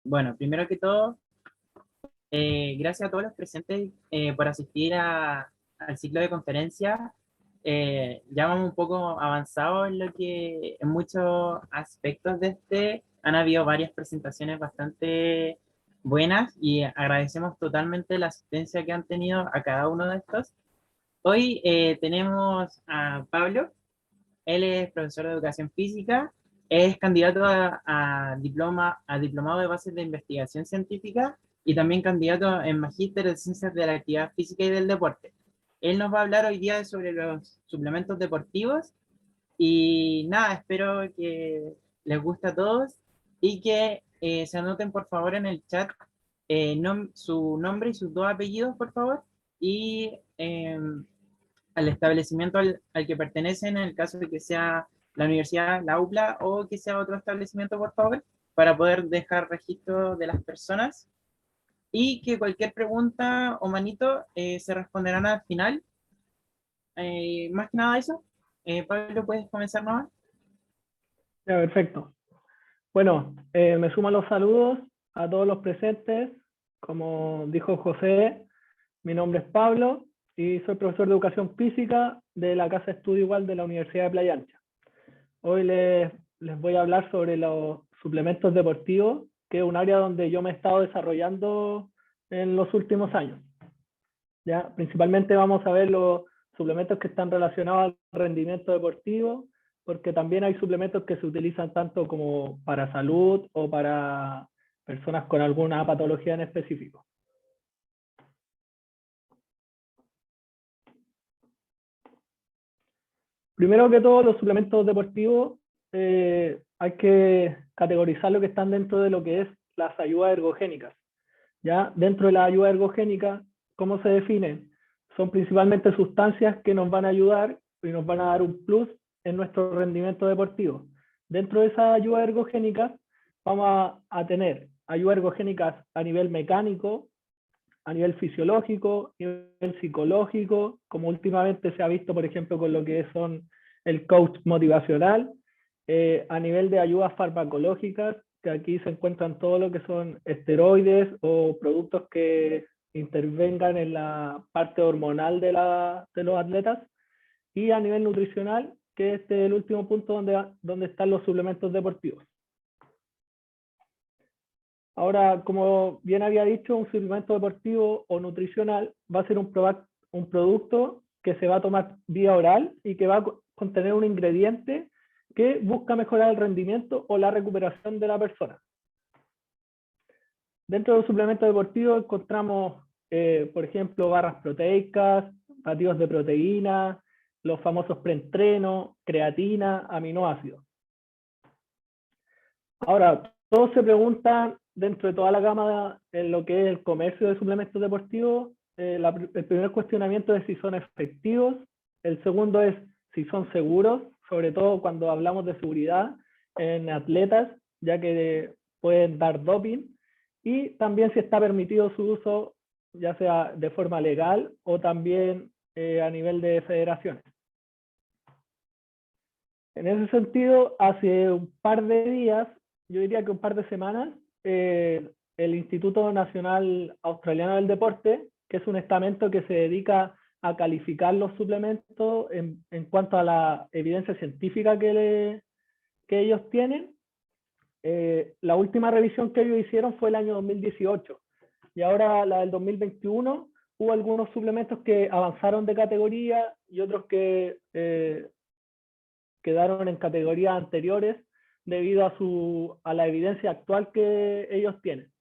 Bueno, primero que todo, gracias a todos los presentes por asistir al ciclo de conferencias. Ya vamos un poco avanzados en lo que en muchos aspectos de han habido varias presentaciones bastante buenas y agradecemos totalmente la asistencia que han tenido a cada uno de estos. Hoy tenemos a Pablo. Él es profesor de educación física, es candidato a diplomado de bases de investigación científica y también candidato en magíster de ciencias de la actividad física y del deporte. Él nos va a hablar hoy día sobre los suplementos deportivos y nada, espero que les guste a todos y que se anoten por favor en el chat su nombre y sus dos apellidos, por favor, y al establecimiento al que pertenecen, en el caso de que sea la universidad, la UPLA, o que sea otro establecimiento, por favor, para poder dejar registro de las personas y que cualquier pregunta o manito se responderán al final. Más que nada eso. Pablo, ¿puedes comenzar nomás? Ya, perfecto. Bueno, me suman los saludos a todos los presentes. Como dijo José, mi nombre es Pablo y soy profesor de educación física de la Casa de Estudio Igual de la Universidad de Playa Ancha. Hoy les voy a hablar sobre los suplementos deportivos, que es un área donde yo me he estado desarrollando en los últimos años. ¿Ya? Principalmente vamos a ver los suplementos que están relacionados al rendimiento deportivo, porque también hay suplementos que se utilizan tanto como para salud o para personas con alguna patología en específico. Primero que todo, los suplementos deportivos hay que categorizar lo que están dentro de lo que es las ayudas ergogénicas. ¿Ya? Dentro de las ayudas ergogénicas, ¿cómo se definen? Son principalmente sustancias que nos van a ayudar y nos van a dar un plus en nuestro rendimiento deportivo. Dentro de esas ayudas ergogénicas vamos a tener ayudas ergogénicas a nivel mecánico, a nivel fisiológico, a nivel psicológico, como últimamente se ha visto, por ejemplo, con lo que son el coach motivacional, a nivel de ayudas farmacológicas, que aquí se encuentran todo lo que son esteroides o productos que intervengan en la parte hormonal de los atletas, y a nivel nutricional, que este es el último punto donde están los suplementos deportivos. Ahora, como bien había dicho, un suplemento deportivo o nutricional va a ser un producto que se va a tomar vía oral y que va a contener un ingrediente que busca mejorar el rendimiento o la recuperación de la persona. Dentro de los suplementos deportivos encontramos, por ejemplo, barras proteicas, batidos de proteína, los famosos preentreno, creatina, aminoácidos. Ahora, todos se preguntan, dentro de toda la gama en lo que es el comercio de suplementos deportivos, el primer cuestionamiento es si son efectivos, el segundo es si son seguros, sobre todo cuando hablamos de seguridad en atletas, ya que pueden dar doping, y también si está permitido su uso, ya sea de forma legal o también a nivel de federaciones. En ese sentido, hace un par de días, yo diría que un par de semanas, el Instituto Nacional Australiano del Deporte, que es un estamento que se dedica a calificar los suplementos en cuanto a la evidencia científica que ellos tienen, la última revisión que ellos hicieron fue el año 2018, y ahora la del 2021 hubo algunos suplementos que avanzaron de categoría y otros que quedaron en categorías anteriores debido a la evidencia actual que ellos tienen.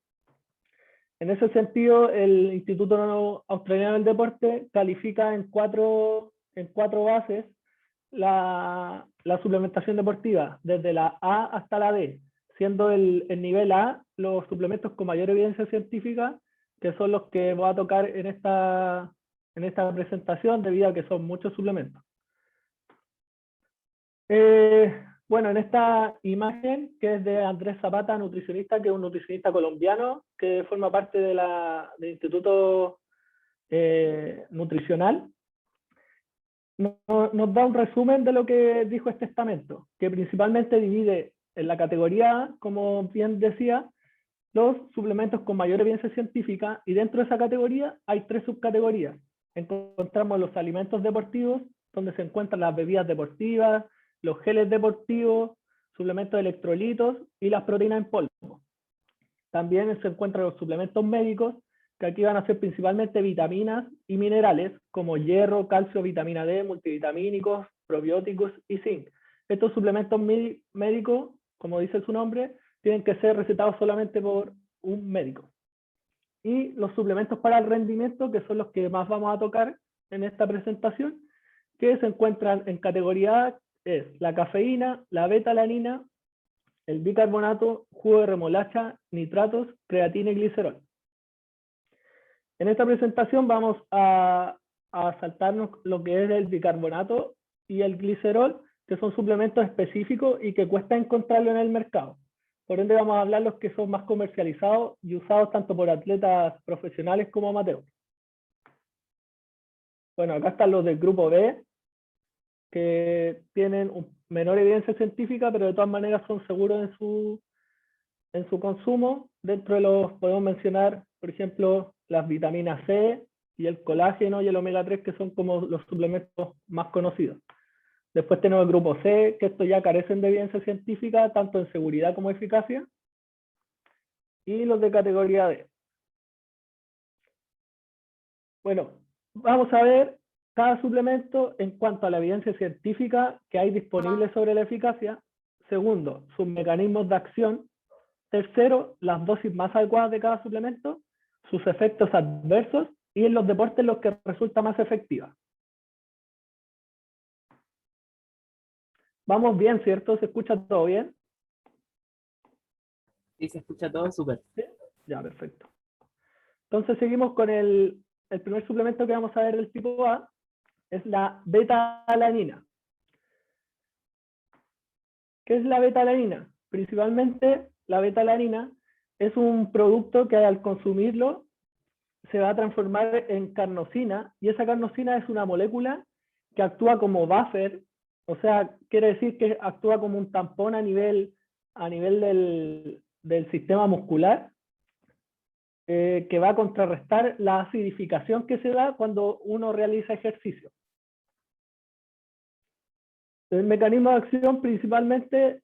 En ese sentido, el Instituto Australiano del Deporte califica en cuatro bases la suplementación deportiva, desde la A hasta la D, siendo el nivel A los suplementos con mayor evidencia científica, que son los que voy a tocar en esta presentación, debido a que son muchos suplementos. Bueno, en esta imagen, que es de Andrés Zapata, nutricionista, que es un nutricionista colombiano, que forma parte del Instituto Nutricional, nos da un resumen de lo que dijo este estamento, que principalmente divide en la categoría A, como bien decía, los suplementos con mayor evidencia científica, y dentro de esa categoría hay 3 subcategorías. Encontramos los alimentos deportivos, donde se encuentran las bebidas deportivas, los geles deportivos, suplementos de electrolitos y las proteínas en polvo. También se encuentran los suplementos médicos, que aquí van a ser principalmente vitaminas y minerales, como hierro, calcio, vitamina D, multivitamínicos, probióticos y zinc. Estos suplementos médicos, como dice su nombre, tienen que ser recetados solamente por un médico. Y los suplementos para el rendimiento, que son los que más vamos a tocar en esta presentación, que se encuentran en categoría A, es la cafeína, la beta-alanina, el bicarbonato, jugo de remolacha, nitratos, creatina y glicerol. En esta presentación vamos a saltarnos lo que es el bicarbonato y el glicerol, que son suplementos específicos y que cuesta encontrarlo en el mercado. Por ende vamos a hablar los que son más comercializados y usados tanto por atletas profesionales como amateurs. Bueno, acá están los del grupo B, que tienen menor evidencia científica, pero de todas maneras son seguros en su consumo. Dentro de los podemos mencionar, por ejemplo, las vitaminas C y el colágeno y el omega 3, que son como los suplementos más conocidos. Después tenemos el grupo C, que estos ya carecen de evidencia científica, tanto en seguridad como eficacia. Y los de categoría D. Bueno, vamos a ver cada suplemento en cuanto a la evidencia científica que hay disponible sobre la eficacia. Segundo, sus mecanismos de acción. Tercero, las dosis más adecuadas de cada suplemento, sus efectos adversos y en los deportes los que resulta más efectiva. Vamos bien, ¿cierto? ¿Se escucha todo bien? Sí, se escucha todo súper. ¿Sí? Ya, perfecto. Entonces seguimos con el primer suplemento que vamos a ver del tipo A, es la beta-alanina. ¿Qué es la beta-alanina? Principalmente la beta-alanina es un producto que al consumirlo se va a transformar en carnosina, y esa carnosina es una molécula que actúa como buffer, o sea, quiere decir que actúa como un tampón a nivel del sistema muscular, que va a contrarrestar la acidificación que se da cuando uno realiza ejercicio. El mecanismo de acción principalmente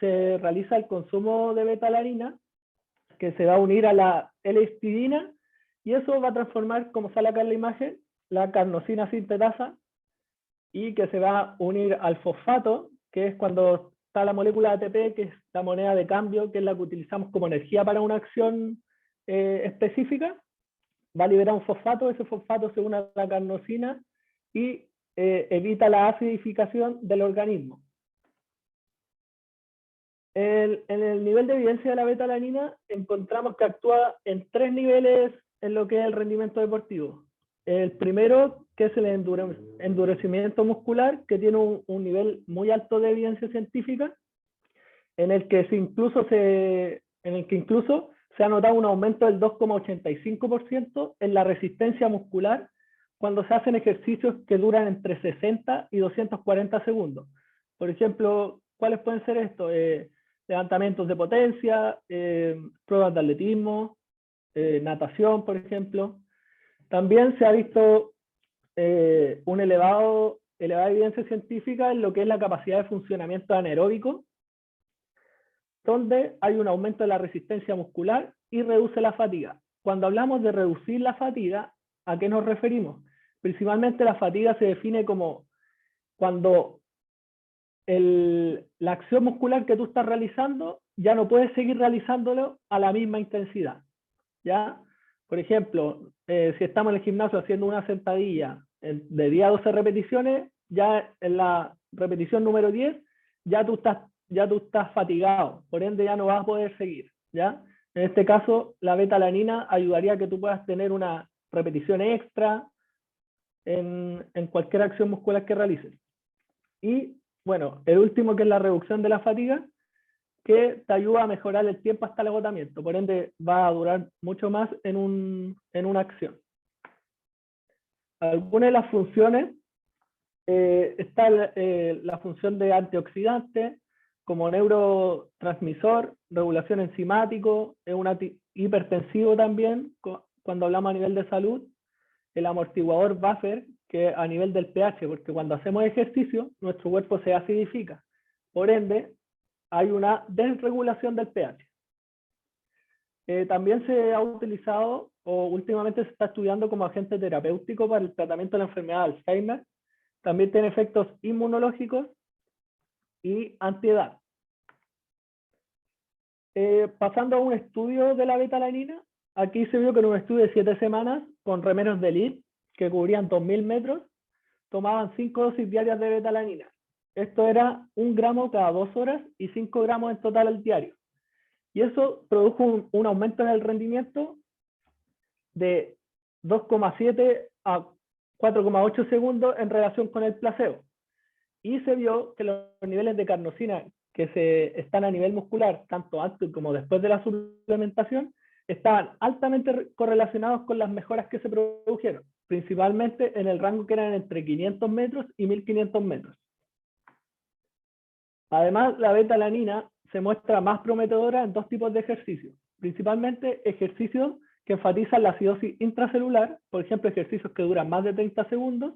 se realiza el consumo de beta-alanina, que se va a unir a la L-histidina, y eso va a transformar, como sale acá en la imagen, la carnosina sintetasa, y que se va a unir al fosfato, que es cuando está la molécula ATP, que es la moneda de cambio, que es la que utilizamos como energía para una acción específica. Va a liberar un fosfato, ese fosfato se une a la carnosina y evita la acidificación del organismo. En el nivel de evidencia de la beta-alanina encontramos que actúa en 3 niveles en lo que es el rendimiento deportivo. El primero, que es el endurecimiento muscular, que tiene un nivel muy alto de evidencia científica, en el que incluso se ha notado un aumento del 2,85% en la resistencia muscular cuando se hacen ejercicios que duran entre 60 y 240 segundos. Por ejemplo, ¿cuáles pueden ser estos? Levantamientos de potencia, pruebas de atletismo, natación, por ejemplo. También se ha visto una elevada evidencia científica en lo que es la capacidad de funcionamiento anaeróbico, donde hay un aumento de la resistencia muscular y reduce la fatiga. Cuando hablamos de reducir la fatiga, ¿a qué nos referimos? Principalmente la fatiga se define como cuando la acción muscular que tú estás realizando ya no puedes seguir realizándolo a la misma intensidad, ¿ya? Por ejemplo, si estamos en el gimnasio haciendo una sentadilla de 10 a 12 repeticiones, ya en la repetición número 10 ya tú estás fatigado, por ende ya no vas a poder seguir, ¿ya? En este caso, la beta-alanina ayudaría a que tú puedas tener una repetición extra en cualquier acción muscular que realices. Y bueno, el último, que es la reducción de la fatiga, que te ayuda a mejorar el tiempo hasta el agotamiento, por ende va a durar mucho más en una acción. Algunas de las funciones, está la función de antioxidante, como neurotransmisor, regulación enzimático, es un hipertensivo también, cuando hablamos a nivel de salud, el amortiguador buffer, que a nivel del pH, porque cuando hacemos ejercicio, nuestro cuerpo se acidifica. Por ende, hay una desregulación del pH. También se ha utilizado, o últimamente se está estudiando como agente terapéutico para el tratamiento de la enfermedad de Alzheimer. También tiene efectos inmunológicos y antiedad. Pasando a un estudio de la betalanina, aquí se vio que en un estudio de 7 semanas, con remeros de elite, que cubrían 2000 metros, tomaban 5 dosis diarias de betalanina. Esto era 1 gramo cada 2 horas y 5 gramos en total al diario. Y eso produjo un aumento en el rendimiento de 2,7 a 4,8 segundos en relación con el placebo. Y se vio que los niveles de carnosina que están a nivel muscular, tanto antes como después de la suplementación, estaban altamente correlacionados con las mejoras que se produjeron, principalmente en el rango que eran entre 500 metros y 1500 metros. Además, la betalanina se muestra más prometedora en 2 tipos de ejercicios, principalmente ejercicios que enfatizan la acidosis intracelular, por ejemplo, ejercicios que duran más de 30 segundos,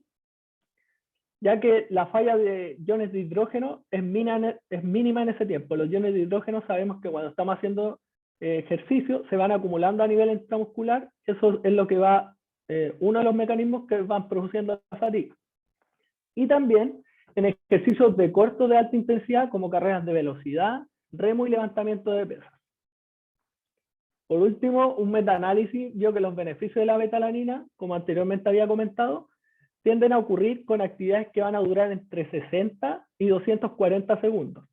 ya que la falla de iones de hidrógeno es mínima en ese tiempo. Los iones de hidrógeno sabemos que cuando estamos haciendo ejercicio se van acumulando a nivel intramuscular, eso es lo que va, uno de los mecanismos que van produciendo la fatiga. Y también en ejercicios de corto de alta intensidad como carreras de velocidad, remo y levantamiento de pesas. Por último, un metaanálisis vio que los beneficios de la betalanina, como anteriormente había comentado, tienden a ocurrir con actividades que van a durar entre 60 y 240 segundos.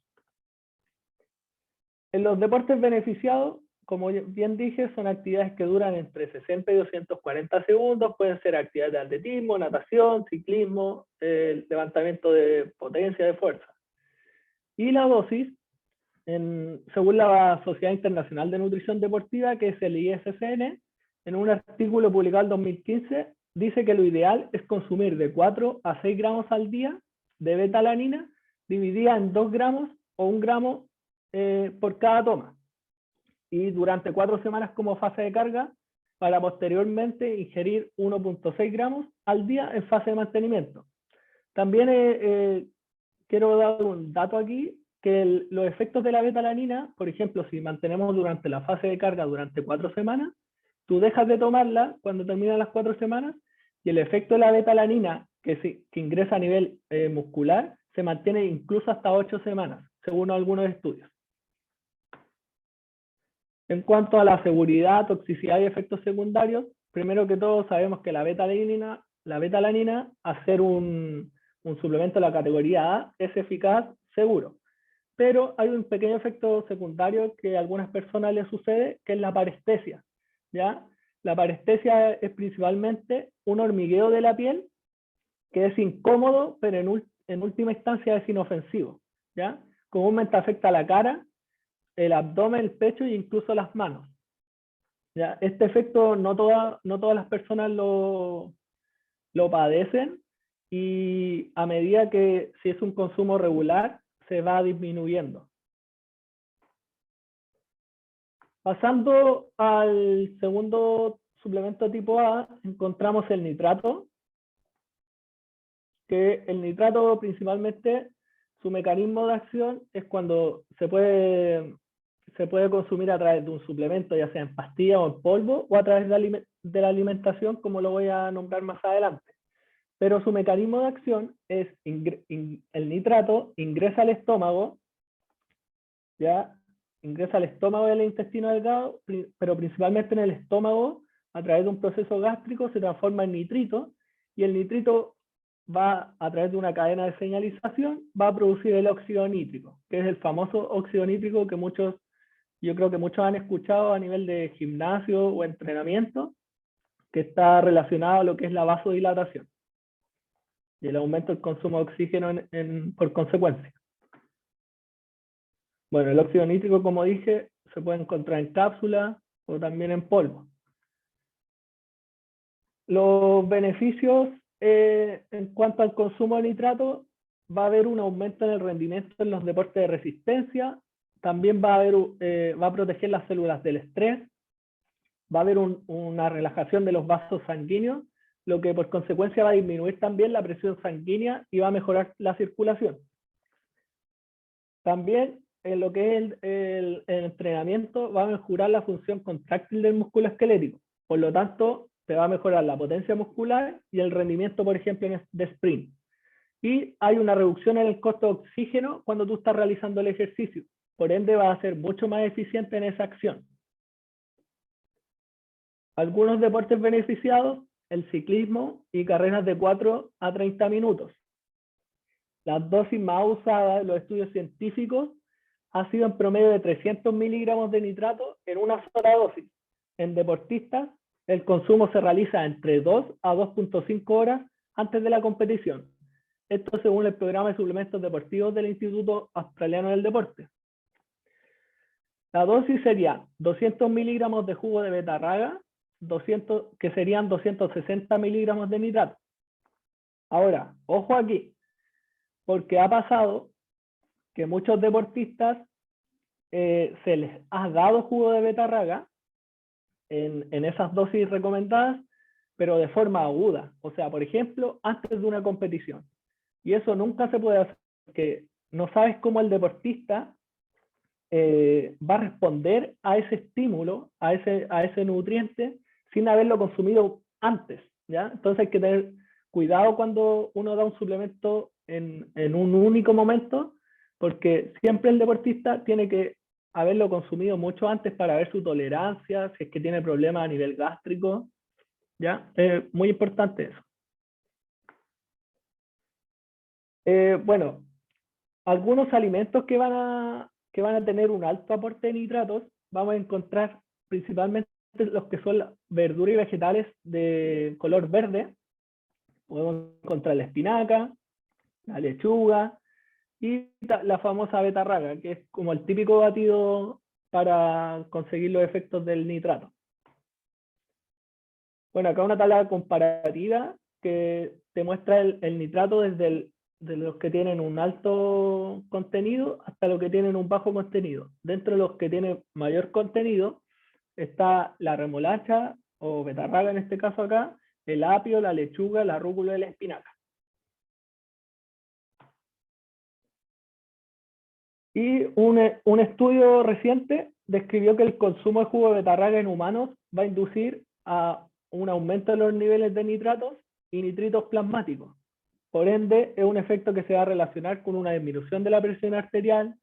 En los deportes beneficiados, como bien dije, son actividades que duran entre 60 y 240 segundos, pueden ser actividades de atletismo, natación, ciclismo, levantamiento de potencia, de fuerza. Y la dosis, según la Sociedad Internacional de Nutrición Deportiva, que es el ISSN, en un artículo publicado en 2015, dice que lo ideal es consumir de 4 a 6 gramos al día de betalanina, dividida en 2 gramos o 1 gramo por cada toma, y durante 4 semanas como fase de carga, para posteriormente ingerir 1,6 gramos al día en fase de mantenimiento. También quiero dar un dato aquí, que los efectos de la betalanina, por ejemplo, si mantenemos durante la fase de carga durante 4 semanas, tú dejas de tomarla cuando terminan las 4 semanas, y el efecto de la betalanina que ingresa a nivel muscular se mantiene incluso hasta 8 semanas, según algunos estudios. En cuanto a la seguridad, toxicidad y efectos secundarios, primero que todo sabemos que la betalanina, al ser un suplemento de la categoría A, es eficaz, seguro. Pero hay un pequeño efecto secundario que a algunas personas les sucede, que es la parestesia, ¿ya? La parestesia es principalmente un hormigueo de la piel que es incómodo, pero en última instancia es inofensivo, ¿ya? Comúnmente afecta a la cara, el abdomen, el pecho e incluso las manos, ¿ya? Este efecto no todas las personas lo padecen, y a medida que si es un consumo regular se va disminuyendo. Pasando al segundo suplemento tipo A, encontramos el nitrato, que el nitrato principalmente su mecanismo de acción es cuando se puede consumir a través de un suplemento, ya sea en pastilla o en polvo, o a través de la alimentación, como lo voy a nombrar más adelante. Pero su mecanismo de acción es el nitrato ingresa al estómago, ya ingresa al estómago del intestino delgado, pero principalmente en el estómago, a través de un proceso gástrico, se transforma en nitrito, y el nitrito va a través de una cadena de señalización, va a producir el óxido nítrico, que es el famoso óxido nítrico que yo creo que muchos han escuchado a nivel de gimnasio o entrenamiento, que está relacionado a lo que es la vasodilatación y el aumento del consumo de oxígeno por consecuencia. Bueno, el óxido nítrico, como dije, se puede encontrar en cápsula o también en polvo. Los beneficios en cuanto al consumo de nitrato va a haber un aumento en el rendimiento en los deportes de resistencia, también va a proteger las células del estrés, va a haber una relajación de los vasos sanguíneos, lo que por consecuencia va a disminuir también la presión sanguínea y va a mejorar la circulación. También en lo que es el entrenamiento va a mejorar la función contráctil del músculo esquelético. Por lo tanto, te va a mejorar la potencia muscular y el rendimiento, por ejemplo, de sprint. Y hay una reducción en el costo de oxígeno cuando tú estás realizando el ejercicio. Por ende, vas a ser mucho más eficiente en esa acción. Algunos deportes beneficiados, el ciclismo y carreras de 4 a 30 minutos. Las dosis más usadas en los estudios científicos ha sido en promedio de 300 miligramos de nitrato en una sola dosis. En deportistas, el consumo se realiza entre 2 a 2.5 horas antes de la competición. Esto según el programa de suplementos deportivos del Instituto Australiano del Deporte. La dosis sería 200 miligramos de jugo de betarraga, que serían 260 miligramos de nitrato. Ahora, ojo aquí, porque ha pasado que muchos deportistas se les ha dado jugo de betarraga en esas dosis recomendadas, pero de forma aguda. O sea, por ejemplo, antes de una competición. Y eso nunca se puede hacer, porque no sabes cómo el deportista va a responder a ese estímulo, a ese nutriente, sin haberlo consumido antes, ¿ya? Entonces hay que tener cuidado cuando uno da un suplemento en un único momento, porque siempre el deportista tiene que haberlo consumido mucho antes para ver su tolerancia, si es que tiene problemas a nivel gástrico, ¿ya? Muy importante eso. Bueno, algunos alimentos que van a tener un alto aporte de nitratos, vamos a encontrar principalmente los que son las verduras y vegetales de color verde. Podemos encontrar la espinaca, la lechuga y la famosa betarraga, que es como el típico batido para conseguir los efectos del nitrato. Bueno, acá una tabla comparativa que te muestra el nitrato desde de los que tienen un alto contenido hasta los que tienen un bajo contenido. Dentro de los que tienen mayor contenido está la remolacha o betarraga en este caso acá, el apio, la lechuga, la rúcula y la espinaca. Y un estudio reciente describió que el consumo de jugo de betarraga en humanos va a inducir a un aumento de los niveles de nitratos y nitritos plasmáticos. Por ende, es un efecto que se va a relacionar con una disminución de la presión arterial,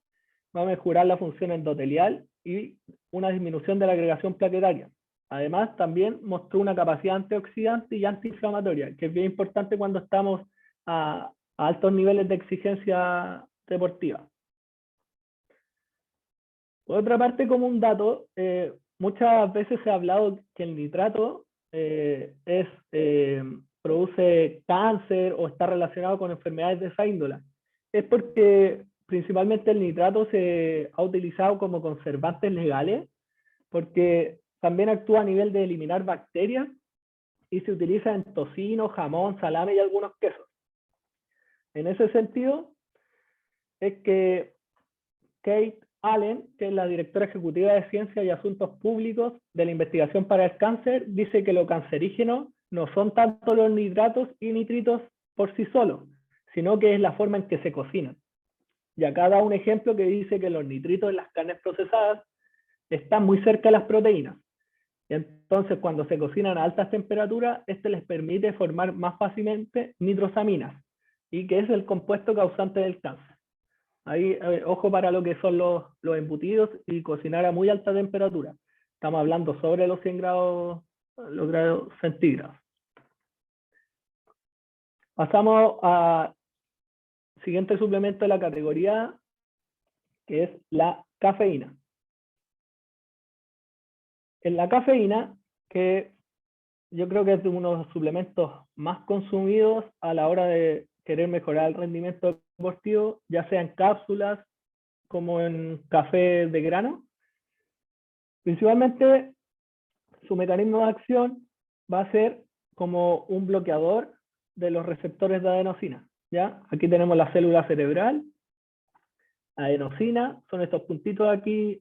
va a mejorar la función endotelial y una disminución de la agregación plaquetaria. Además, también mostró una capacidad antioxidante y antiinflamatoria, que es bien importante cuando estamos a altos niveles de exigencia deportiva. Por otra parte, como un dato, muchas veces se ha hablado que el nitrato produce cáncer o está relacionado con enfermedades de esa índole. Es porque principalmente el nitrato se ha utilizado como conservantes legales, porque también actúa a nivel de eliminar bacterias y se utiliza en tocino, jamón, salame y algunos quesos. En ese sentido, es que Kate Allen, que es la directora ejecutiva de Ciencia y Asuntos Públicos de la Investigación para el Cáncer, dice que lo cancerígeno no son tanto los nitratos y nitritos por sí solos, sino que es la forma en que se cocinan. Y acá da un ejemplo que dice que los nitritos en las carnes procesadas están muy cerca de las proteínas. Y entonces, cuando se cocinan a altas temperaturas, este les permite formar más fácilmente nitrosaminas, y que es el compuesto causante del cáncer. Ahí, ojo para lo que son los embutidos y cocinar a muy alta temperatura. Estamos hablando sobre los 100 grados, los grados centígrados. Pasamos al siguiente suplemento de la categoría, que es la cafeína. En la cafeína, que yo creo que es uno de los suplementos más consumidos a la hora de querer mejorar el rendimiento deportivo, ya sea en cápsulas como en café de grano. Principalmente su mecanismo de acción va a ser como un bloqueador de los receptores de adenosina. ¿ya? Aquí tenemos la célula cerebral, adenosina, son estos puntitos aquí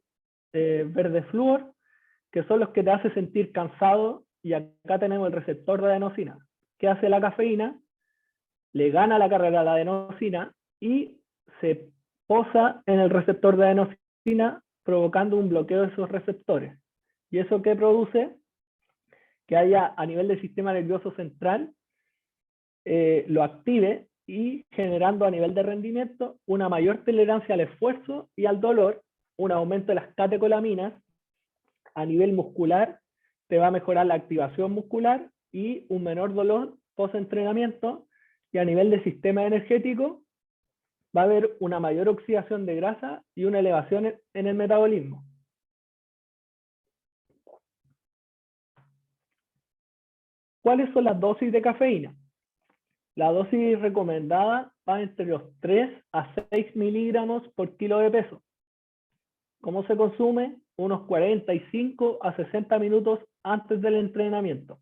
verde flúor, que son los que te hacen sentir cansado, y acá tenemos el receptor de adenosina. ¿Qué hace la cafeína? Le gana la carrera a la adenosina y se posa en el receptor de adenosina, provocando un bloqueo de esos receptores. ¿Y eso qué produce? Que haya a nivel del sistema nervioso central, lo active, y generando a nivel de rendimiento una mayor tolerancia al esfuerzo y al dolor, un aumento de las catecolaminas. A nivel muscular te va a mejorar la activación muscular y un menor dolor post-entrenamiento, y a nivel de sistema energético va a haber una mayor oxidación de grasa y una elevación en el metabolismo. ¿Cuáles son las dosis de cafeína? La dosis recomendada va entre los 3 a 6 miligramos por kilo de peso. ¿Cómo se consume? Unos 45 a 60 minutos antes del entrenamiento.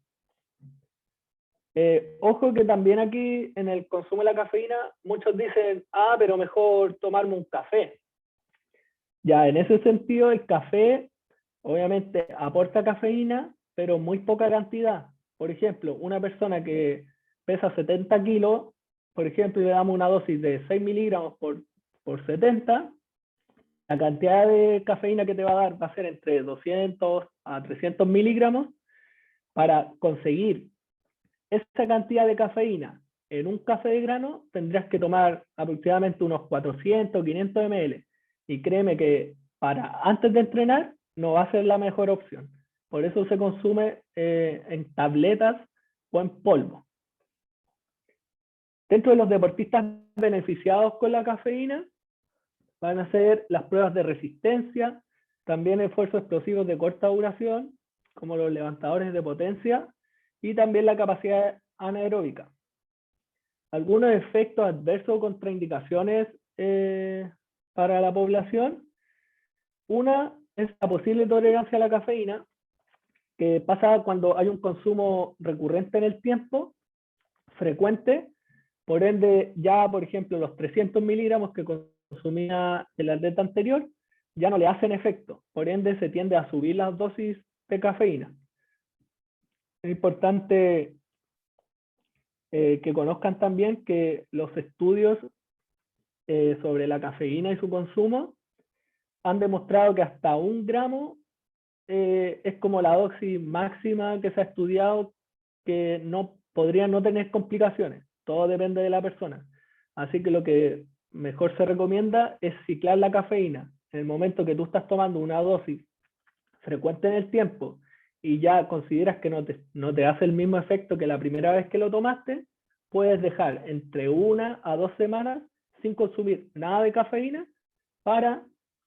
Ojo que también aquí en el consumo de la cafeína muchos dicen, pero mejor tomarme un café. Ya, en ese sentido el café obviamente aporta cafeína, pero muy poca cantidad. Por ejemplo, una persona que pesa 70 kilos, por ejemplo, le damos una dosis de 6 miligramos por 70, la cantidad de cafeína que te va a dar va a ser entre 200 a 300 miligramos. Para conseguir esa cantidad de cafeína en un café de grano, tendrías que tomar aproximadamente unos 400 500 ml. Y créeme que para antes de entrenar no va a ser la mejor opción. Por eso se consume en tabletas o en polvo. Dentro de los deportistas beneficiados con la cafeína van a ser las pruebas de resistencia, también esfuerzos explosivos de corta duración, como los levantadores de potencia, y también la capacidad anaeróbica. Algunos efectos adversos o contraindicaciones para la población. Una es la posible tolerancia a la cafeína, que pasa cuando hay un consumo recurrente en el tiempo, frecuente. Por ende, ya por ejemplo los 300 miligramos que consumía el atleta anterior ya no le hacen efecto. Por ende, se tiende a subir las dosis de cafeína. Es importante que conozcan también que los estudios sobre la cafeína y su consumo han demostrado que hasta 1 gramo es como la dosis máxima que se ha estudiado, que no podría no tener complicaciones. Todo depende de la persona. Así que lo que mejor se recomienda es ciclar la cafeína. En el momento que tú estás tomando una dosis frecuente en el tiempo y ya consideras que no te hace el mismo efecto que la primera vez que lo tomaste, puedes dejar entre 1 a 2 semanas sin consumir nada de cafeína para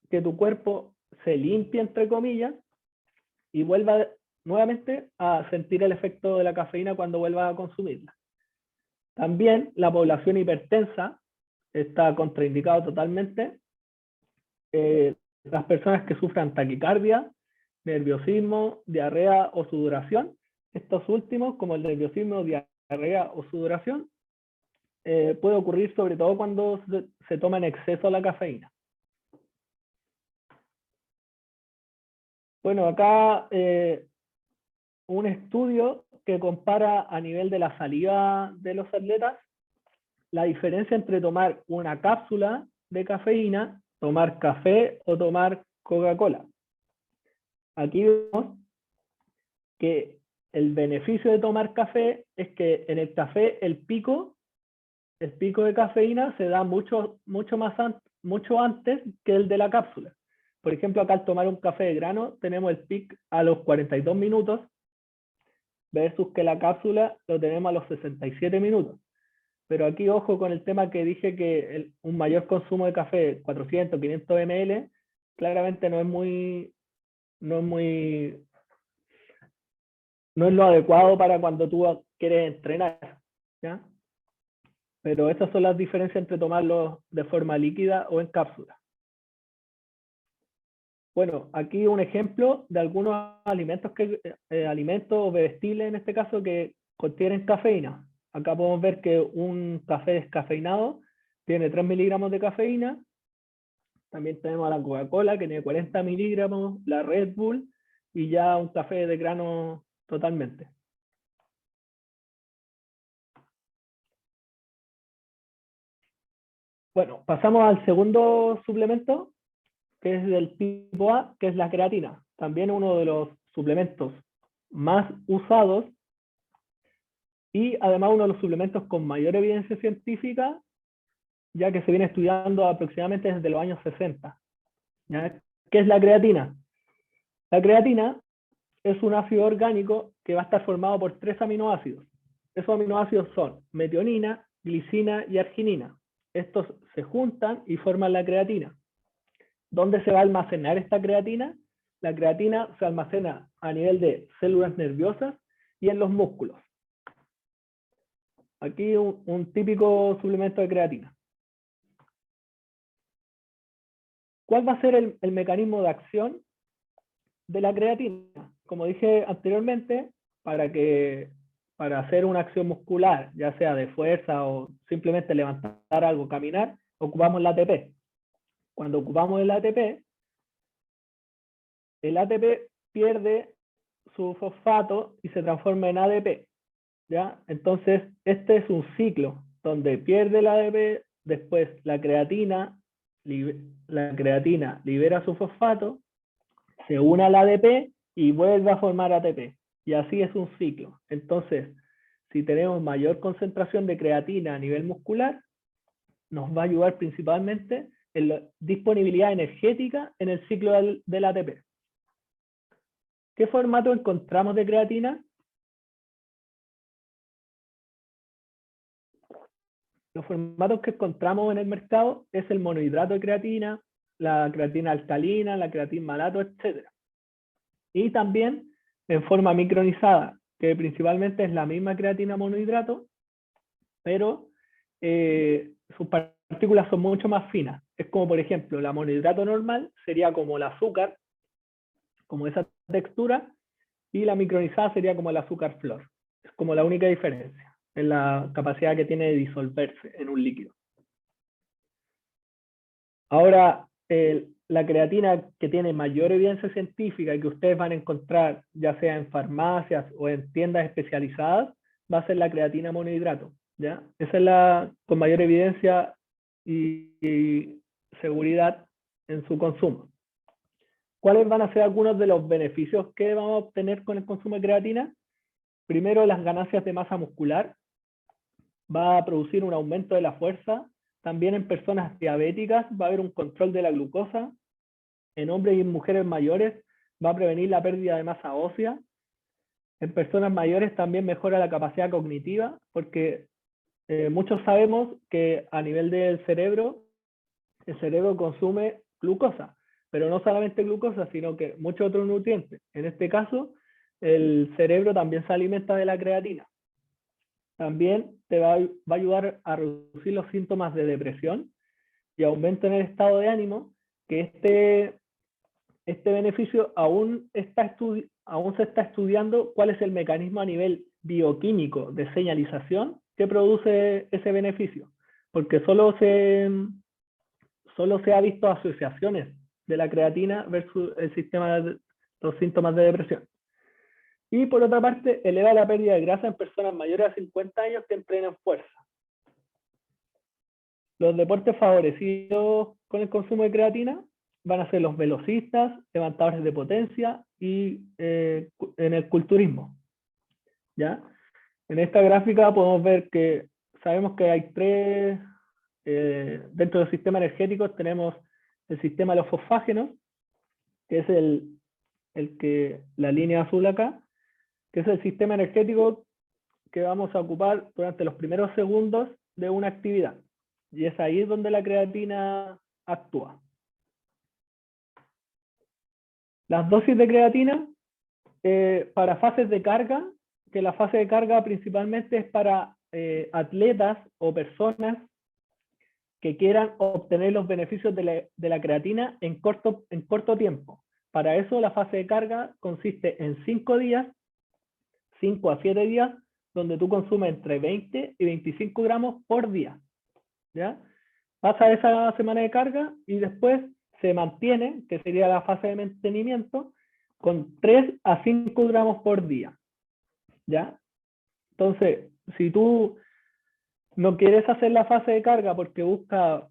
que tu cuerpo se limpie, entre comillas, y vuelva nuevamente a sentir el efecto de la cafeína cuando vuelva a consumirla. También la población hipertensa está contraindicado totalmente. Las personas que sufran taquicardia, nerviosismo, diarrea o sudoración. Estos últimos, como el nerviosismo, diarrea o sudoración, puede ocurrir sobre todo cuando se toma en exceso la cafeína. Bueno, acá un estudio que compara a nivel de la saliva de los atletas la diferencia entre tomar una cápsula de cafeína, tomar café o tomar Coca-Cola. Aquí vemos que el beneficio de tomar café es que en el café el pico de cafeína se da mucho antes que el de la cápsula. Por ejemplo, acá al tomar un café de grano tenemos el pic a los 42 minutos versus que la cápsula lo tenemos a los 67 minutos. Pero aquí ojo con el tema que dije que un mayor consumo de café, 400, 500 ml, claramente no es lo adecuado para cuando tú quieres entrenar, ¿ya? Pero esas son las diferencias entre tomarlo de forma líquida o en cápsula. Bueno, aquí un ejemplo de algunos alimentos o bebestibles en este caso que contienen cafeína. Acá podemos ver que un café descafeinado tiene 3 miligramos de cafeína. También tenemos a la Coca-Cola, que tiene 40 miligramos, la Red Bull, y ya un café de grano totalmente. Bueno, pasamos al segundo suplemento, que es del tipo A, que es la creatina. También uno de los suplementos más usados y además uno de los suplementos con mayor evidencia científica, ya que se viene estudiando aproximadamente desde los años 60. ¿Ya? ¿Qué es la creatina? La creatina es un ácido orgánico que va a estar formado por 3 aminoácidos. Esos aminoácidos son metionina, glicina y arginina. Estos se juntan y forman la creatina. ¿Dónde se va a almacenar esta creatina? La creatina se almacena a nivel de células nerviosas y en los músculos. Aquí un típico suplemento de creatina. ¿Cuál va a ser el mecanismo de acción de la creatina? Como dije anteriormente, para hacer una acción muscular, ya sea de fuerza o simplemente levantar algo, caminar, ocupamos el ATP. Cuando ocupamos el ATP pierde su fosfato y se transforma en ADP. ¿Ya? Entonces, este es un ciclo donde pierde el ADP, después la creatina libera su fosfato, se une al ADP y vuelve a formar ATP. Y así es un ciclo. Entonces, si tenemos mayor concentración de creatina a nivel muscular, nos va a ayudar principalmente en la disponibilidad energética en el ciclo del ATP. ¿Qué formato encontramos de creatina? Los formatos que encontramos en el mercado es el monohidrato de creatina, la creatina alcalina, la creatina malato, etc. Y también en forma micronizada, que principalmente es la misma creatina monohidrato, pero sus partículas son mucho más finas. Es como, por ejemplo, la monohidrato normal sería como el azúcar, como esa textura, y la micronizada sería como el azúcar flor. Es como la única diferencia en la capacidad que tiene de disolverse en un líquido. Ahora, la creatina que tiene mayor evidencia científica y que ustedes van a encontrar ya sea en farmacias o en tiendas especializadas, va a ser la creatina monohidrato. ¿Ya? Esa es la con mayor evidencia y seguridad en su consumo. ¿Cuáles van a ser algunos de los beneficios que vamos a obtener con el consumo de creatina? Primero, las ganancias de masa muscular. Va a producir un aumento de la fuerza. También en personas diabéticas va a haber un control de la glucosa. En hombres y en mujeres mayores va a prevenir la pérdida de masa ósea. En personas mayores también mejora la capacidad cognitiva, porque muchos sabemos que a nivel del cerebro, el cerebro consume glucosa, pero no solamente glucosa, sino que muchos otros nutrientes. En este caso, el cerebro también se alimenta de la creatina. También te va a ayudar a reducir los síntomas de depresión y aumento en el estado de ánimo, que este beneficio aún se está estudiando cuál es el mecanismo a nivel bioquímico de señalización que produce ese beneficio, porque solo se ha visto asociaciones de la creatina versus el sistema de los síntomas de depresión. Y por otra parte, eleva la pérdida de grasa en personas mayores a 50 años que entrenan fuerza. Los deportes favorecidos con el consumo de creatina van a ser los velocistas, levantadores de potencia y en el culturismo. ¿Ya? En esta gráfica podemos ver que sabemos que hay tres, dentro del sistema energético tenemos el sistema de los fosfágenos, que es la línea azul acá, que es el sistema energético que vamos a ocupar durante los primeros segundos de una actividad. Y es ahí donde la creatina actúa. Las dosis de creatina para fases de carga, que la fase de carga principalmente es para atletas o personas que quieran obtener los beneficios de la creatina en corto tiempo. Para eso la fase de carga consiste en 5 días, 5 a 7 días, donde tú consumes entre 20 y 25 gramos por día, ¿ya? Pasa esa semana de carga y después se mantiene, que sería la fase de mantenimiento, con 3 a 5 gramos por día, ¿ya? Entonces, si tú no quieres hacer la fase de carga porque buscas,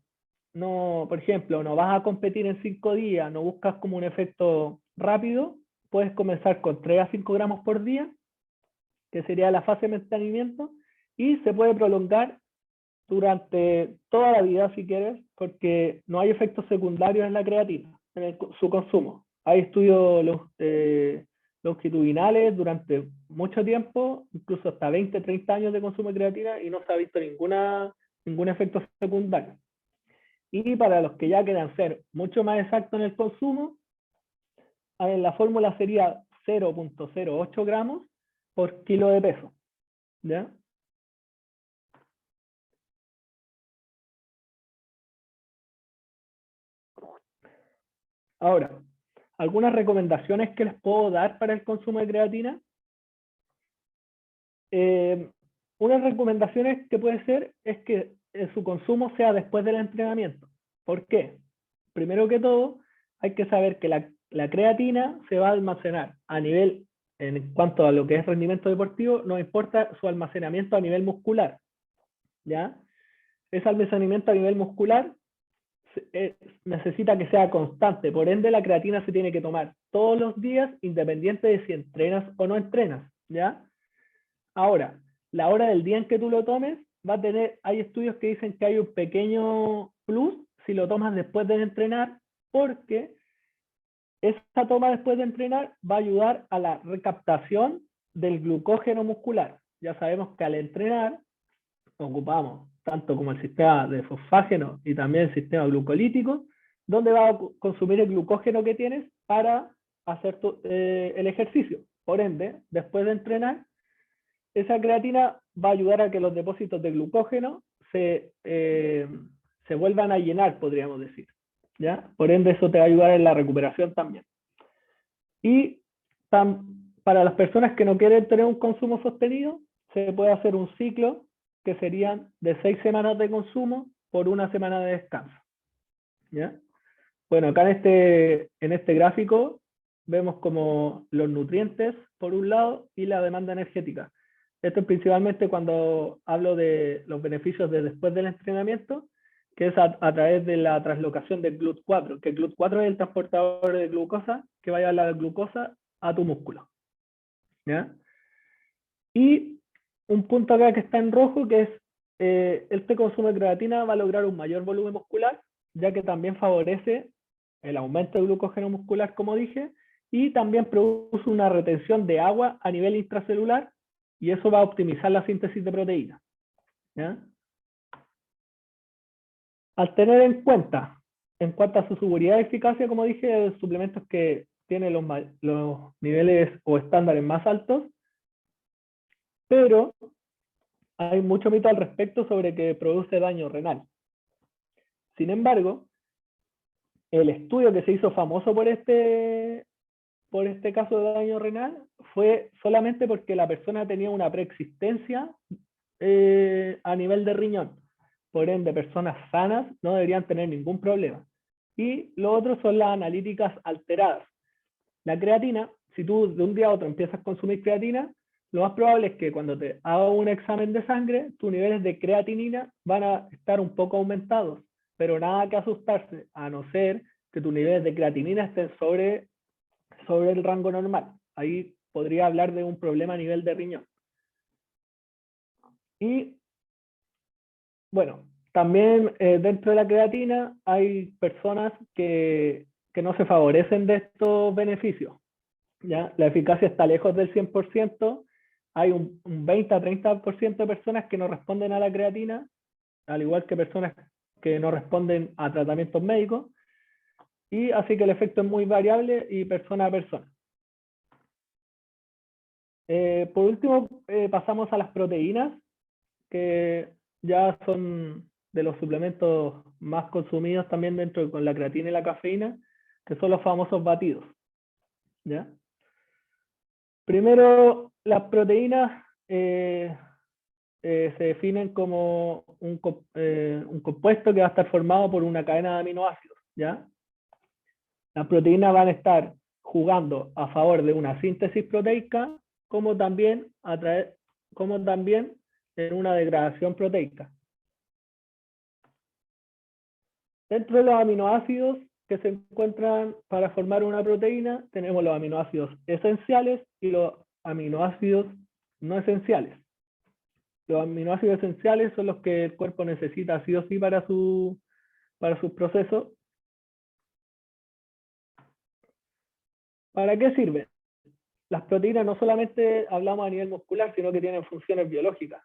no, por ejemplo, no vas a competir en 5 días, no buscas como un efecto rápido, puedes comenzar con 3 a 5 gramos por día, que sería la fase de mantenimiento, y se puede prolongar durante toda la vida si quieres, porque no hay efectos secundarios en la creatina, su consumo. Hay estudios longitudinales durante mucho tiempo, incluso hasta 20, 30 años de consumo de creatina y no se ha visto ningún efecto secundario. Y para los que ya quieran ser mucho más exactos en el consumo, la fórmula sería 0,08 gramos por kilo de peso, ¿ya? Ahora, algunas recomendaciones que les puedo dar para el consumo de creatina. Unas recomendaciones que puede ser es que su consumo sea después del entrenamiento. ¿Por qué? Primero que todo, hay que saber que la creatina se va a almacenar a nivel, en cuanto a lo que es rendimiento deportivo, no importa su almacenamiento a nivel muscular, ¿ya? Ese almacenamiento a nivel muscular necesita que sea constante, por ende la creatina se tiene que tomar todos los días, independiente de si entrenas o no entrenas, ¿ya? Ahora, la hora del día en que tú lo tomes, hay estudios que dicen que hay un pequeño plus si lo tomas después de entrenar, porque esa toma después de entrenar va a ayudar a la recaptación del glucógeno muscular. Ya sabemos que al entrenar ocupamos tanto como el sistema de fosfágeno y también el sistema glucolítico, donde va a consumir el glucógeno que tienes para hacer el ejercicio. Por ende, después de entrenar, esa creatina va a ayudar a que los depósitos de glucógeno se vuelvan a llenar, podríamos decir, ¿ya? Por ende, eso te va a ayudar en la recuperación también. Y para las personas que no quieren tener un consumo sostenido, se puede hacer un ciclo que serían de 6 semanas de consumo por 1 semana de descanso, ¿ya? Bueno, acá en este gráfico vemos como los nutrientes por un lado y la demanda energética. Esto es principalmente cuando hablo de los beneficios de después del entrenamiento, que es a través de la translocación del GLUT4, que el GLUT4 es el transportador de glucosa que va a llevar la glucosa a tu músculo, ¿ya? Y un punto acá que está en rojo, que es este consumo de creatina va a lograr un mayor volumen muscular, ya que también favorece el aumento de glucógeno muscular, como dije, y también produce una retención de agua a nivel intracelular, y eso va a optimizar la síntesis de proteínas, ¿ya? Al tener en cuanto a su seguridad y eficacia, como dije, suplementos que tienen los niveles o estándares más altos, pero hay mucho mito al respecto sobre que produce daño renal. Sin embargo, el estudio que se hizo famoso por este caso de daño renal fue solamente porque la persona tenía una preexistencia a nivel de riñón. Por ende, personas sanas no deberían tener ningún problema. Y lo otro son las analíticas alteradas. La creatina, si tú de un día a otro empiezas a consumir creatina, lo más probable es que cuando te haga un examen de sangre, tus niveles de creatinina van a estar un poco aumentados, pero nada que asustarse, a no ser que tus niveles de creatinina estén sobre el rango normal. Ahí podría hablar de un problema a nivel de riñón. Y bueno, también dentro de la creatina hay personas que no se favorecen de estos beneficios, ¿ya? La eficacia está lejos del 100%, hay un 20 a 30% de personas que no responden a la creatina, al igual que personas que no responden a tratamientos médicos, y así que el efecto es muy variable y persona a persona. Por último, pasamos a las proteínas, que ya son de los suplementos más consumidos también dentro con la creatina y la cafeína, que son los famosos batidos, ¿ya? Primero, las proteínas se definen como un compuesto que va a estar formado por una cadena de aminoácidos, ¿ya? Las proteínas van a estar jugando a favor de una síntesis proteica, como también en una degradación proteica. Dentro de los aminoácidos que se encuentran para formar una proteína, tenemos los aminoácidos esenciales y los aminoácidos no esenciales. Los aminoácidos esenciales son los que el cuerpo necesita sí o sí para sus procesos. ¿Para qué sirven? Las proteínas no solamente hablamos a nivel muscular, sino que tienen funciones biológicas.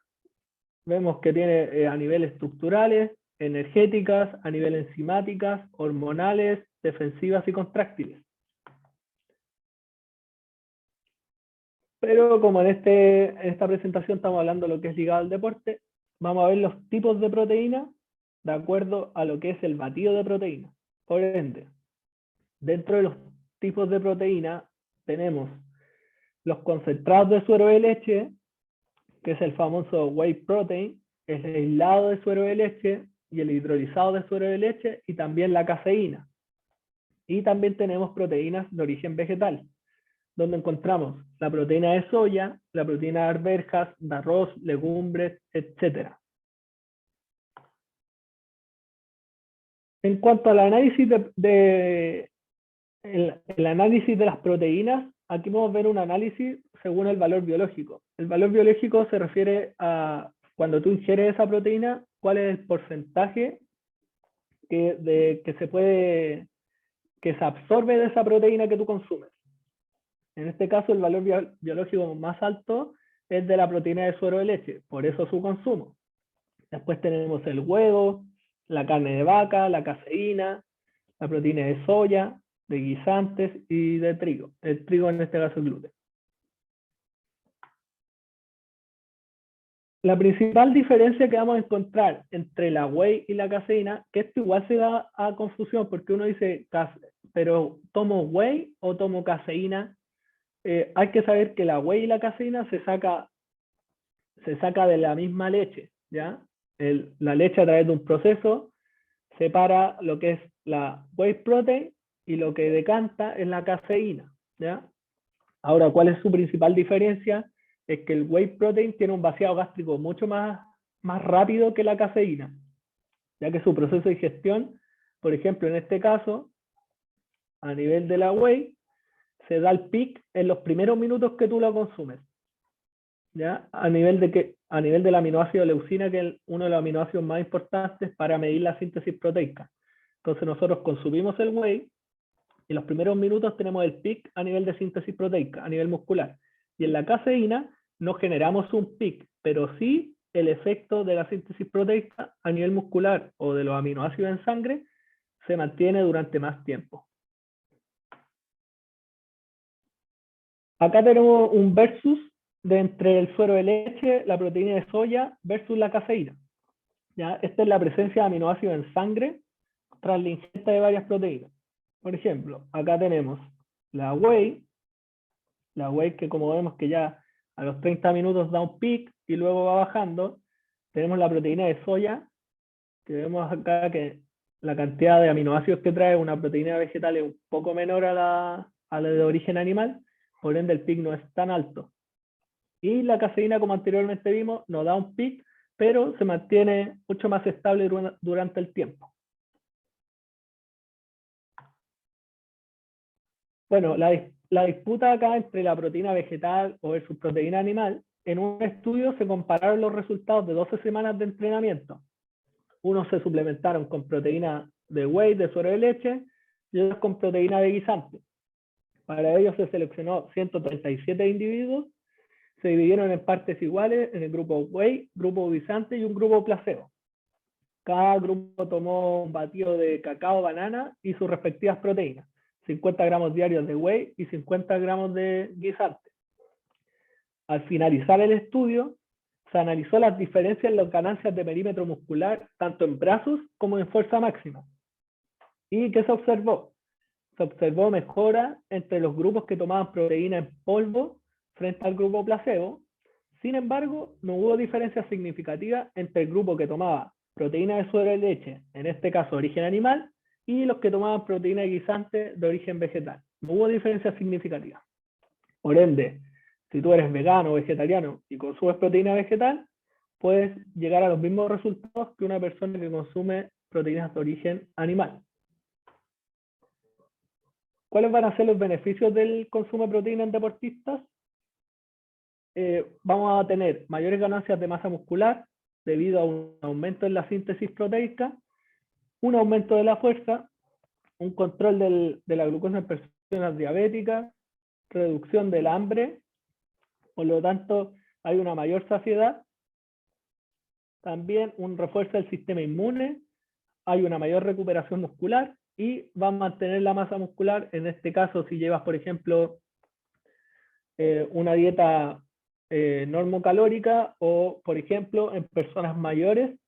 Vemos que tiene a nivel estructurales, energéticas, a nivel enzimáticas, hormonales, defensivas y contráctiles. Pero como en esta presentación estamos hablando de lo que es ligado al deporte, vamos a ver los tipos de proteínas de acuerdo a lo que es el batido de proteína. Por ende, dentro de los tipos de proteína tenemos los concentrados de suero de leche, que es el famoso whey protein, el aislado de suero de leche y el hidrolizado de suero de leche, y también la caseína. Y también tenemos proteínas de origen vegetal, donde encontramos la proteína de soya, la proteína de arvejas, de arroz, legumbres, etc. En cuanto al análisis el análisis de las proteínas, aquí podemos ver un análisis según el valor biológico. El valor biológico se refiere a cuando tú ingieres esa proteína, cuál es el porcentaje que se absorbe de esa proteína que tú consumes. En este caso, el valor biológico más alto es de la proteína de suero de leche, por eso su consumo. Después tenemos el huevo, la carne de vaca, la caseína, la proteína de soya, de guisantes y de trigo. El trigo en este caso es gluten. La principal diferencia que vamos a encontrar entre la whey y la caseína, que esto igual se da a confusión porque uno dice, pero ¿tomo whey o tomo caseína? Hay que saber que la whey y la caseína se saca de la misma leche, ¿ya? La leche a través de un proceso separa lo que es la whey protein y lo que decanta es la caseína, ¿ya? Ahora, ¿cuál es su principal diferencia? Es que el whey protein tiene un vaciado gástrico mucho más rápido que la caseína, ya que su proceso de digestión, por ejemplo, en este caso, a nivel de la whey, se da el pic en los primeros minutos que tú la consumes, ¿ya? A nivel del aminoácido leucina, que es uno de los aminoácidos más importantes para medir la síntesis proteica. Entonces nosotros consumimos el whey y en los primeros minutos tenemos el pic a nivel de síntesis proteica, a nivel muscular. Y en la caseína no generamos un pic, pero sí el efecto de la síntesis proteica a nivel muscular o de los aminoácidos en sangre se mantiene durante más tiempo. Acá tenemos un versus de entre el suero de leche, la proteína de soya versus la caseína. ¿Ya? Esta es la presencia de aminoácidos en sangre tras la ingesta de varias proteínas. Por ejemplo, acá tenemos la whey que como vemos que ya a los 30 minutos da un pic y luego va bajando. Tenemos la proteína de soya, que vemos acá que la cantidad de aminoácidos que trae una proteína vegetal es un poco menor a la de origen animal, por ende el pic no es tan alto. Y la caseína, como anteriormente vimos, no da un pic, pero se mantiene mucho más estable durante el tiempo. Bueno, la disputa acá entre la proteína vegetal o versus proteína animal, en un estudio se compararon los resultados de 12 semanas de entrenamiento. Unos se suplementaron con proteína de whey, de suero de leche, y otros con proteína de guisante. Para ello se seleccionó 137 individuos, se dividieron en partes iguales en el grupo whey, grupo guisante y un grupo placebo. Cada grupo tomó un batido de cacao, banana y sus respectivas proteínas. 50 gramos diarios de whey y 50 gramos de guisante. Al finalizar el estudio, se analizó las diferencias en las ganancias de perímetro muscular, tanto en brazos como en fuerza máxima. ¿Y qué se observó? Se observó mejora entre los grupos que tomaban proteína en polvo frente al grupo placebo, Sin embargo, no hubo diferencia significativa entre el grupo que tomaba proteína de suero de leche, en este caso de origen animal, y los que tomaban proteína de guisante de origen vegetal. No hubo diferencia significativa. Por ende, si tú eres vegano o vegetariano y consumes proteína vegetal, puedes llegar a los mismos resultados que una persona que consume proteínas de origen animal. ¿Cuáles van a ser los beneficios del consumo de proteína en deportistas? Vamos a tener mayores ganancias de masa muscular debido a un aumento en la síntesis proteica, un aumento de la fuerza, un control de la glucosa en personas diabéticas, reducción del hambre, por lo tanto hay una mayor saciedad, también un refuerzo del sistema inmune, hay una mayor recuperación muscular y va a mantener la masa muscular, en este caso si llevas por ejemplo una dieta normocalórica o por ejemplo en personas mayores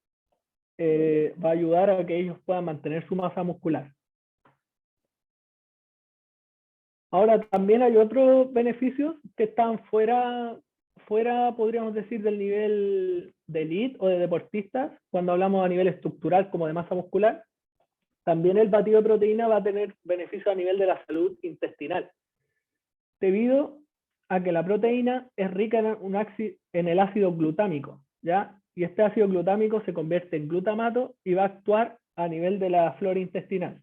va a ayudar a que ellos puedan mantener su masa muscular. Ahora también hay otros beneficios que están fuera, podríamos decir, del nivel de elite o de deportistas, cuando hablamos a nivel estructural como de masa muscular. También el batido de proteína va a tener beneficios a nivel de la salud intestinal, debido a que la proteína es rica en el ácido glutámico, ¿ya? Y este ácido glutámico se convierte en glutamato y va a actuar a nivel de la flora intestinal.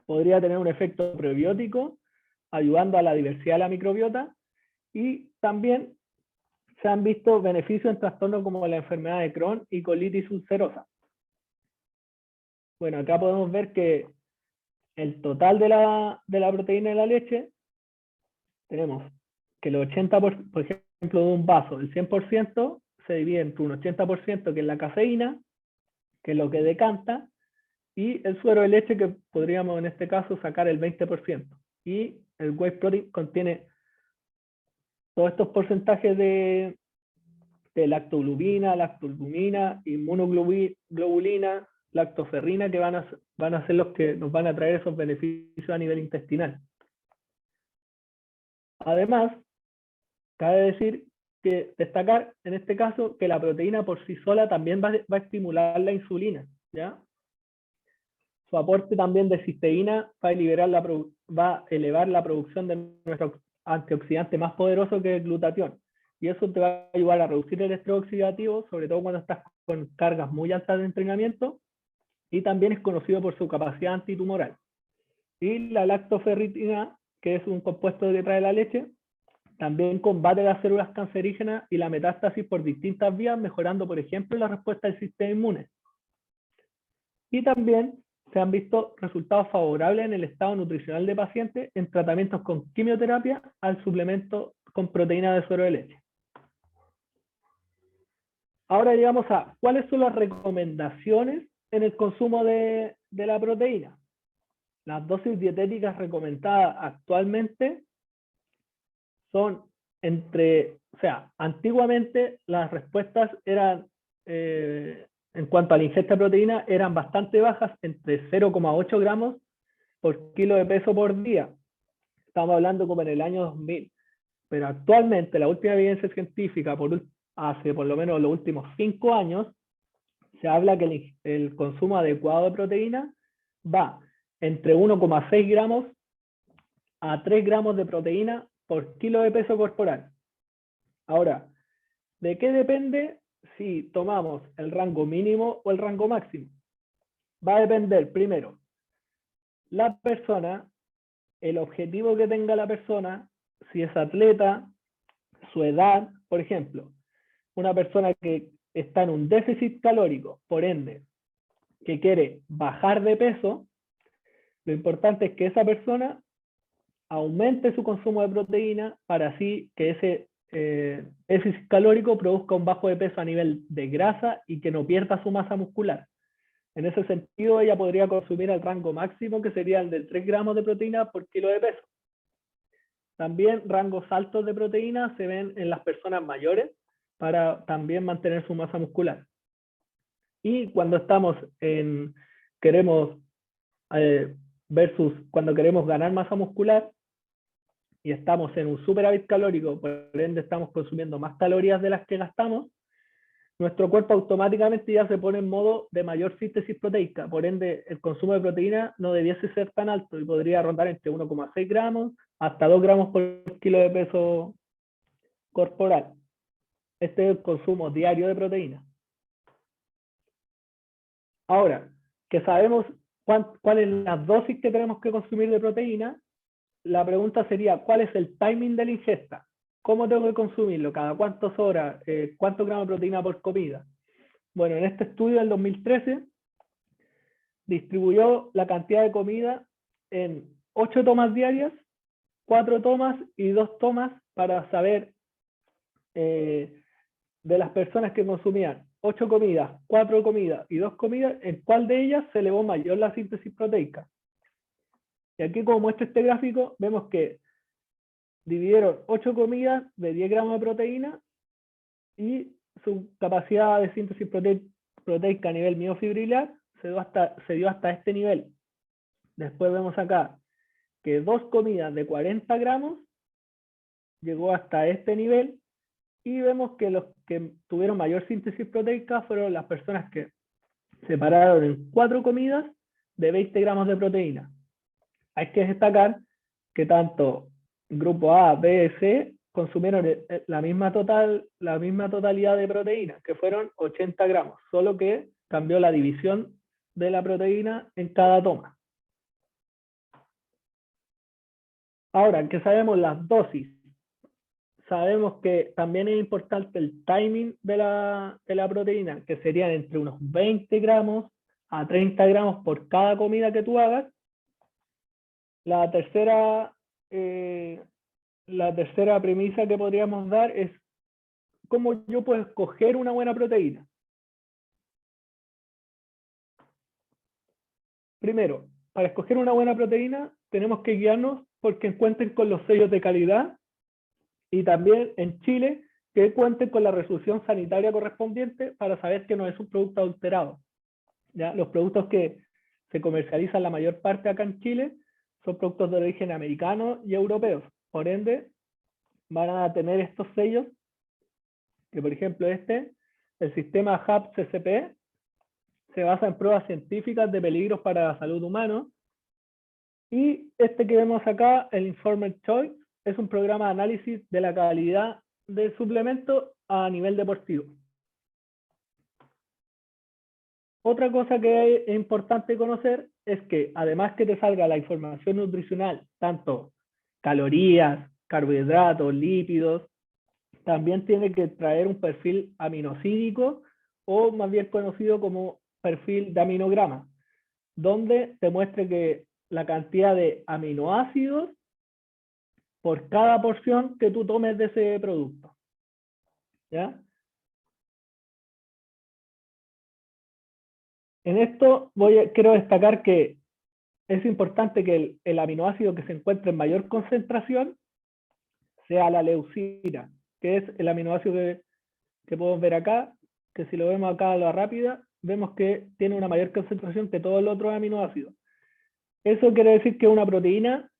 Podría tener un efecto prebiótico, ayudando a la diversidad de la microbiota, y también se han visto beneficios en trastornos como la enfermedad de Crohn y colitis ulcerosa. Bueno, acá podemos ver que el total de la proteína de la leche, tenemos que el 80%, por ejemplo, de un vaso, el 100% se divide entre un 80% que es la caseína, que es lo que decanta, y el suero de leche, que podríamos en este caso sacar el 20%. Y el whey protein contiene todos estos porcentajes de lactoglubina, lactalbumina, inmunoglobulina, lactoferrina, que van a ser los que nos van a traer esos beneficios a nivel intestinal. Además, cabe destacar en este caso que la proteína por sí sola también va a estimular la insulina, ¿ya? Su aporte también de cisteína va a elevar la producción de nuestro antioxidante más poderoso, que es el glutatión. Y eso te va a ayudar a reducir el estrés oxidativo, sobre todo cuando estás con cargas muy altas de entrenamiento, y también es conocido por su capacidad antitumoral. Y la lactoferritina, que es un compuesto que trae la leche, también combate las células cancerígenas y la metástasis por distintas vías, mejorando, por ejemplo, la respuesta del sistema inmune. Y también se han visto resultados favorables en el estado nutricional de pacientes en tratamientos con quimioterapia al suplemento con proteína de suero de leche. Ahora llegamos a cuáles son las recomendaciones en el consumo de la proteína. Las dosis dietéticas recomendadas actualmente son antiguamente las respuestas eran, en cuanto a la ingesta de proteína, eran bastante bajas, entre 0,8 gramos por kilo de peso por día. Estamos hablando como en el año 2000. Pero actualmente la última evidencia científica, hace por lo menos los últimos 5 años, se habla que el consumo adecuado de proteína va entre 1,6 gramos a 3 gramos de proteína por kilo de peso corporal. Ahora, ¿de qué depende si tomamos el rango mínimo o el rango máximo? Va a depender, primero, la persona, el objetivo que tenga la persona, si es atleta, su edad, por ejemplo. Una persona que está en un déficit calórico, por ende, que quiere bajar de peso, lo importante es que esa persona aumente su consumo de proteína para así que ese déficit calórico produzca un bajo de peso a nivel de grasa y que no pierda su masa muscular. En ese sentido, ella podría consumir el rango máximo, que sería el de 3 gramos de proteína por kilo de peso. También rangos altos de proteína se ven en las personas mayores para también mantener su masa muscular. Y cuando queremos cuando queremos ganar masa muscular, y estamos en un superávit calórico, por ende estamos consumiendo más calorías de las que gastamos, nuestro cuerpo automáticamente ya se pone en modo de mayor síntesis proteica, por ende el consumo de proteína no debiese ser tan alto y podría rondar entre 1,6 gramos hasta 2 gramos por kilo de peso corporal. Este es el consumo diario de proteína. Ahora, que sabemos cuál es la dosis que tenemos que consumir de proteína, la pregunta sería, ¿cuál es el timing de la ingesta? ¿Cómo tengo que consumirlo? ¿Cada cuántas horas? ¿Cuántos gramos de proteína por comida? Bueno, en este estudio del 2013 distribuyó la cantidad de comida en 8 tomas diarias, 4 tomas y 2 tomas para saber de las personas que consumían 8 comidas, 4 comidas y 2 comidas, en cuál de ellas se elevó mayor la síntesis proteica. Y aquí, como muestra este gráfico, vemos que dividieron 8 comidas de 10 gramos de proteína y su capacidad de síntesis proteica a nivel miofibrilar se dio hasta este nivel. Después vemos acá que 2 comidas de 40 gramos llegó hasta este nivel y vemos que los que tuvieron mayor síntesis proteica fueron las personas que separaron en 4 comidas de 20 gramos de proteína. Hay que destacar que tanto grupo A, B y C consumieron la misma totalidad de proteína, que fueron 80 gramos, solo que cambió la división de la proteína en cada toma. Ahora, que sabemos las dosis, sabemos que también es importante el timing de la proteína, que serían entre unos 20 gramos a 30 gramos por cada comida que tú hagas. La tercera premisa que podríamos dar es cómo yo puedo escoger una buena proteína. Primero, para escoger una buena proteína tenemos que guiarnos porque cuenten con los sellos de calidad y también en Chile que cuenten con la resolución sanitaria correspondiente para saber que no es un producto adulterado. ¿Ya? Los productos que se comercializan la mayor parte acá en Chile son productos de origen americano y europeos. Por ende, van a tener estos sellos, que por ejemplo el sistema HACCP, se basa en pruebas científicas de peligros para la salud humana. Y este que vemos acá, el Informed Choice, es un programa de análisis de la calidad del suplemento a nivel deportivo. Otra cosa que es importante conocer es que además que te salga la información nutricional, tanto calorías, carbohidratos, lípidos, también tiene que traer un perfil aminocídico o más bien conocido como perfil de aminograma, donde te muestre que la cantidad de aminoácidos por cada porción que tú tomes de ese producto. ¿Ya? En esto quiero destacar que es importante que el aminoácido que se encuentre en mayor concentración sea la leucina, que es el aminoácido que podemos ver acá, que si lo vemos acá a la rápida, vemos que tiene una mayor concentración que todos los otros aminoácidos. Eso quiere decir que es una proteína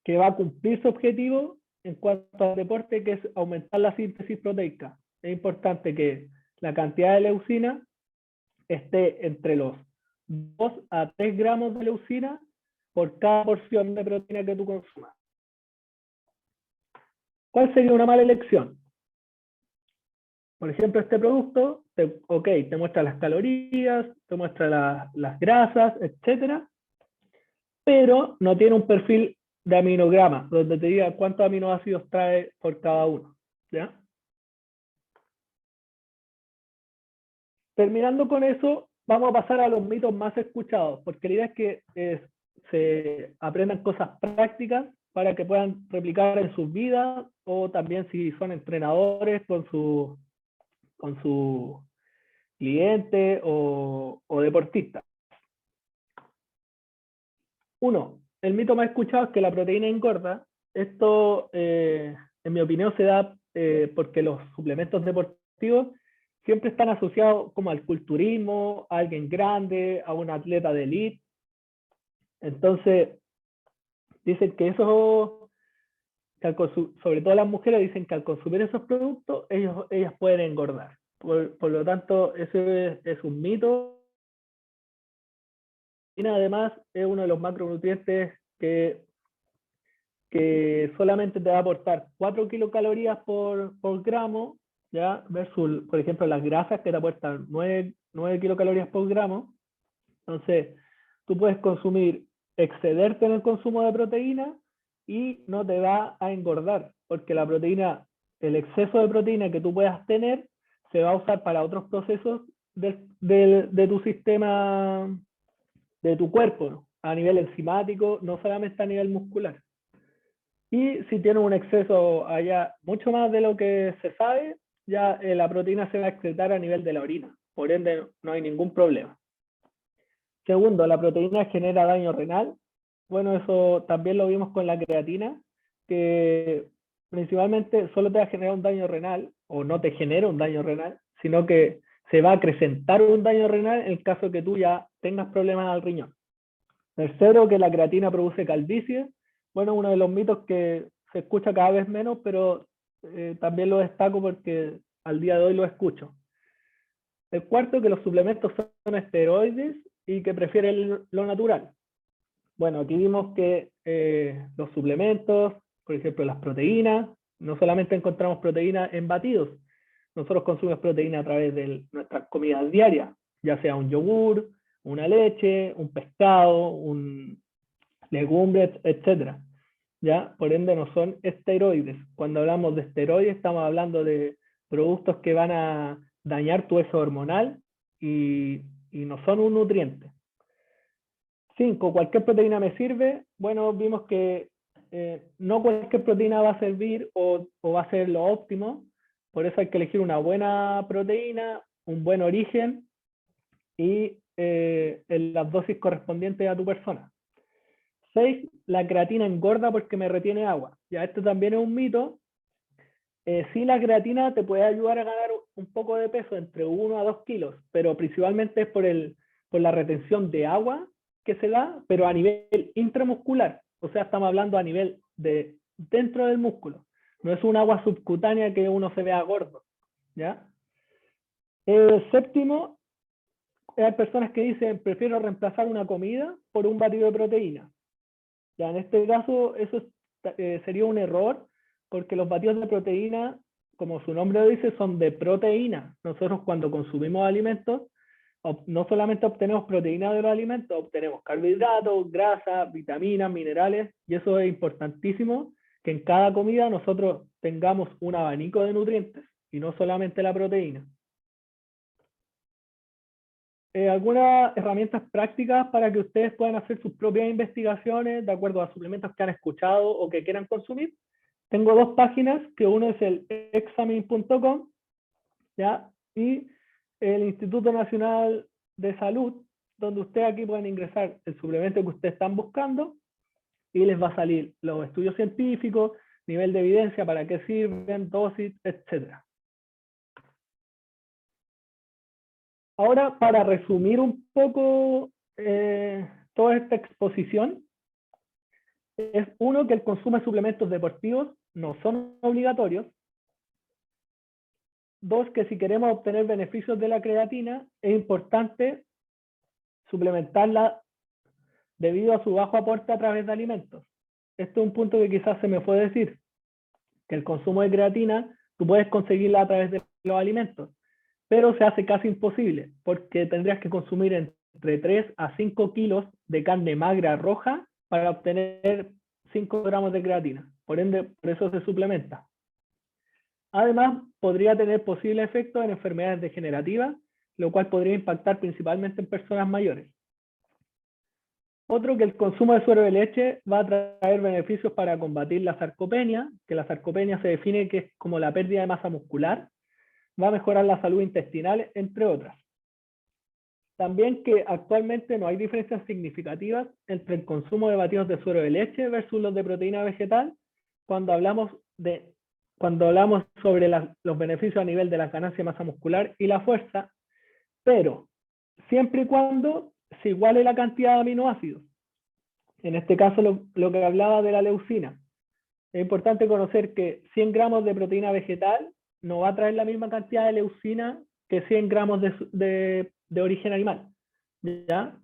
que va a cumplir su objetivo en cuanto al deporte, que es aumentar la síntesis proteica. Es importante que la cantidad de leucina esté entre los 2 a 3 gramos de leucina por cada porción de proteína que tú consumas. ¿Cuál sería una mala elección? Por ejemplo, este producto, te muestra las calorías, te muestra las grasas, etcétera, pero no tiene un perfil de aminograma, donde te diga cuántos aminoácidos trae por cada uno. ¿Ya? Terminando con eso, vamos a pasar a los mitos más escuchados, porque la idea es que se aprendan cosas prácticas para que puedan replicar en sus vidas, o también si son entrenadores con su cliente o deportistas. Uno, el mito más escuchado es que la proteína engorda. Esto, en mi opinión, se da porque los suplementos deportivos siempre están asociados como al culturismo, a alguien grande, a un atleta de élite. Entonces, dicen que que sobre todo las mujeres dicen que al consumir esos productos, ellas pueden engordar. Por lo tanto, eso es un mito. Y además es uno de los macronutrientes que solamente te va a aportar 4 kilocalorías por gramo, ¿ya? Versus, por ejemplo, las grasas que te aportan 9 kilocalorías por gramo. Entonces, tú puedes excederte en el consumo de proteína y no te va a engordar, porque la proteína, el exceso de proteína que tú puedas tener, se va a usar para otros procesos de tu sistema, de tu cuerpo, ¿no? A nivel enzimático, no solamente a nivel muscular. Y si tienes un exceso allá mucho más de lo que se sabe, ya la proteína se va a excretar a nivel de la orina. Por ende, no hay ningún problema. Segundo, la proteína genera daño renal. Bueno, eso también lo vimos con la creatina, que principalmente solo te va a generar un daño renal, o no te genera un daño renal, sino que se va a acrecentar un daño renal en el caso que tú ya tengas problemas al riñón. Tercero, que la creatina produce calvicie. Bueno, uno de los mitos que se escucha cada vez menos, pero también lo destaco porque al día de hoy lo escucho. El cuarto, que los suplementos son esteroides y que prefieren lo natural. Bueno, aquí vimos que los suplementos, por ejemplo las proteínas, no solamente encontramos proteínas en batidos, nosotros consumimos proteína a través de nuestras comidas diarias, ya sea un yogur, una leche, un pescado, legumbres, etc. ¿Ya? Por ende no son esteroides. Cuando hablamos de esteroides estamos hablando de productos que van a dañar tu eje hormonal y no son un nutriente. 5. ¿Cualquier proteína me sirve? Bueno, vimos que no cualquier proteína va a servir o va a ser lo óptimo. Por eso hay que elegir una buena proteína, un buen origen y en las dosis correspondientes a tu persona. 6. La creatina engorda porque me retiene agua. Ya esto también es un mito. Sí, la creatina te puede ayudar a ganar un poco de peso, entre 1 a 2 kilos, pero principalmente es por la retención de agua que se da, pero a nivel intramuscular. O sea, estamos hablando a nivel de dentro del músculo. No es un agua subcutánea que uno se vea gordo. ¿Ya? Séptimo, hay personas que dicen, prefiero reemplazar una comida por un batido de proteína. Ya, en este caso, eso sería un error, porque los batidos de proteína, como su nombre lo dice, son de proteína. Nosotros cuando consumimos alimentos, no solamente obtenemos proteína de los alimentos, obtenemos carbohidratos, grasas, vitaminas, minerales, y eso es importantísimo, que en cada comida nosotros tengamos un abanico de nutrientes, y no solamente la proteína. Algunas herramientas prácticas para que ustedes puedan hacer sus propias investigaciones de acuerdo a suplementos que han escuchado o que quieran consumir. Tengo 2 páginas, que uno es el examin.com, ¿ya? Y el Instituto Nacional de Salud, donde ustedes aquí pueden ingresar el suplemento que ustedes están buscando y les va a salir los estudios científicos, nivel de evidencia, para qué sirven, dosis, etc. Ahora, para resumir un poco toda esta exposición, es uno, que el consumo de suplementos deportivos no son obligatorios. 2, que si queremos obtener beneficios de la creatina, es importante suplementarla debido a su bajo aporte a través de alimentos. Esto es un punto que quizás se me fue decir, que el consumo de creatina, tú puedes conseguirla a través de los alimentos, pero se hace casi imposible, porque tendrías que consumir entre 3 a 5 kilos de carne magra roja para obtener 5 gramos de creatina. Por ende, por eso se suplementa. Además, podría tener posible efectos en enfermedades degenerativas, lo cual podría impactar principalmente en personas mayores. Otro, que el consumo de suero de leche va a traer beneficios para combatir la sarcopenia, que la sarcopenia se define que es como la pérdida de masa muscular, va a mejorar la salud intestinal, entre otras. También que actualmente no hay diferencias significativas entre el consumo de batidos de suero de leche versus los de proteína vegetal cuando hablamos sobre los beneficios a nivel de la ganancia de masa muscular y la fuerza, pero siempre y cuando se iguale la cantidad de aminoácidos. En este caso, lo que hablaba de la leucina. es importante conocer que 100 gramos de proteína vegetal no va a traer la misma cantidad de leucina que 100 gramos de origen animal. ¿Ya?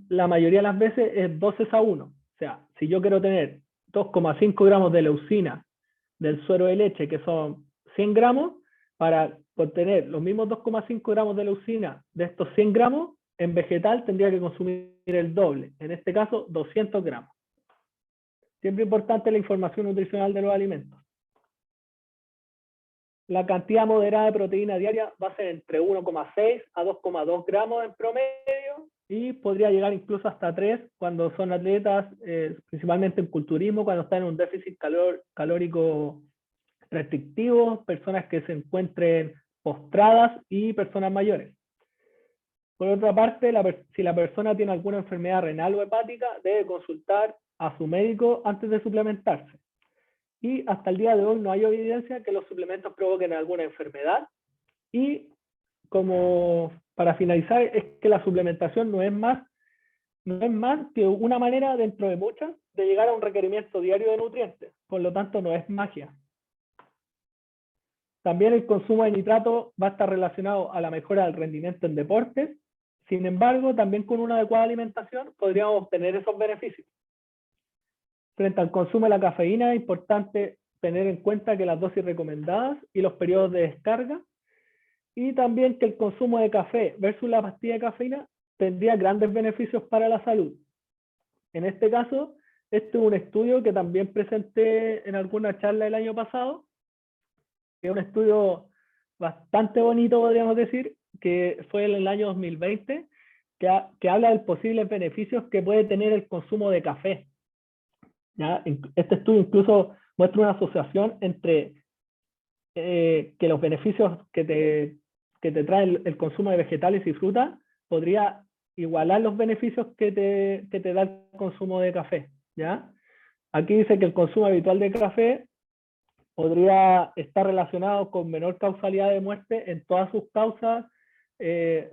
La mayoría de las veces es 2:1. O sea, si yo quiero tener 2,5 gramos de leucina del suero de leche, que son 100 gramos, para obtener los mismos 2,5 gramos de leucina de estos 100 gramos, en vegetal tendría que consumir el doble, en este caso 200 gramos. Siempre importante la información nutricional de los alimentos. La cantidad moderada de proteína diaria va a ser entre 1,6 a 2,2 gramos en promedio y podría llegar incluso hasta 3 cuando son atletas, principalmente en culturismo, cuando están en un déficit calórico restrictivo, personas que se encuentren postradas y personas mayores. Por otra parte, si la persona tiene alguna enfermedad renal o hepática, debe consultar a su médico antes de suplementarse. Y hasta el día de hoy no hay evidencia que los suplementos provoquen alguna enfermedad. Y como para finalizar, es que la suplementación no es más que una manera, dentro de muchas, de llegar a un requerimiento diario de nutrientes. Por lo tanto, no es magia. También el consumo de nitrato va a estar relacionado a la mejora del rendimiento en deportes. Sin embargo, también con una adecuada alimentación podríamos obtener esos beneficios. Frente al consumo de la cafeína, es importante tener en cuenta que las dosis recomendadas y los periodos de descarga, y también que el consumo de café versus la pastilla de cafeína tendría grandes beneficios para la salud. En este caso, este es un estudio que también presenté en alguna charla el año pasado, que es un estudio bastante bonito, podríamos decir, que fue en el año 2020, que habla de posibles beneficios que puede tener el consumo de café. ¿Ya? Este estudio incluso muestra una asociación entre que los beneficios que te trae el consumo de vegetales y frutas podría igualar los beneficios que te da el consumo de café. ¿Ya? Aquí dice que el consumo habitual de café podría estar relacionado con menor causalidad de muerte en todas sus causas,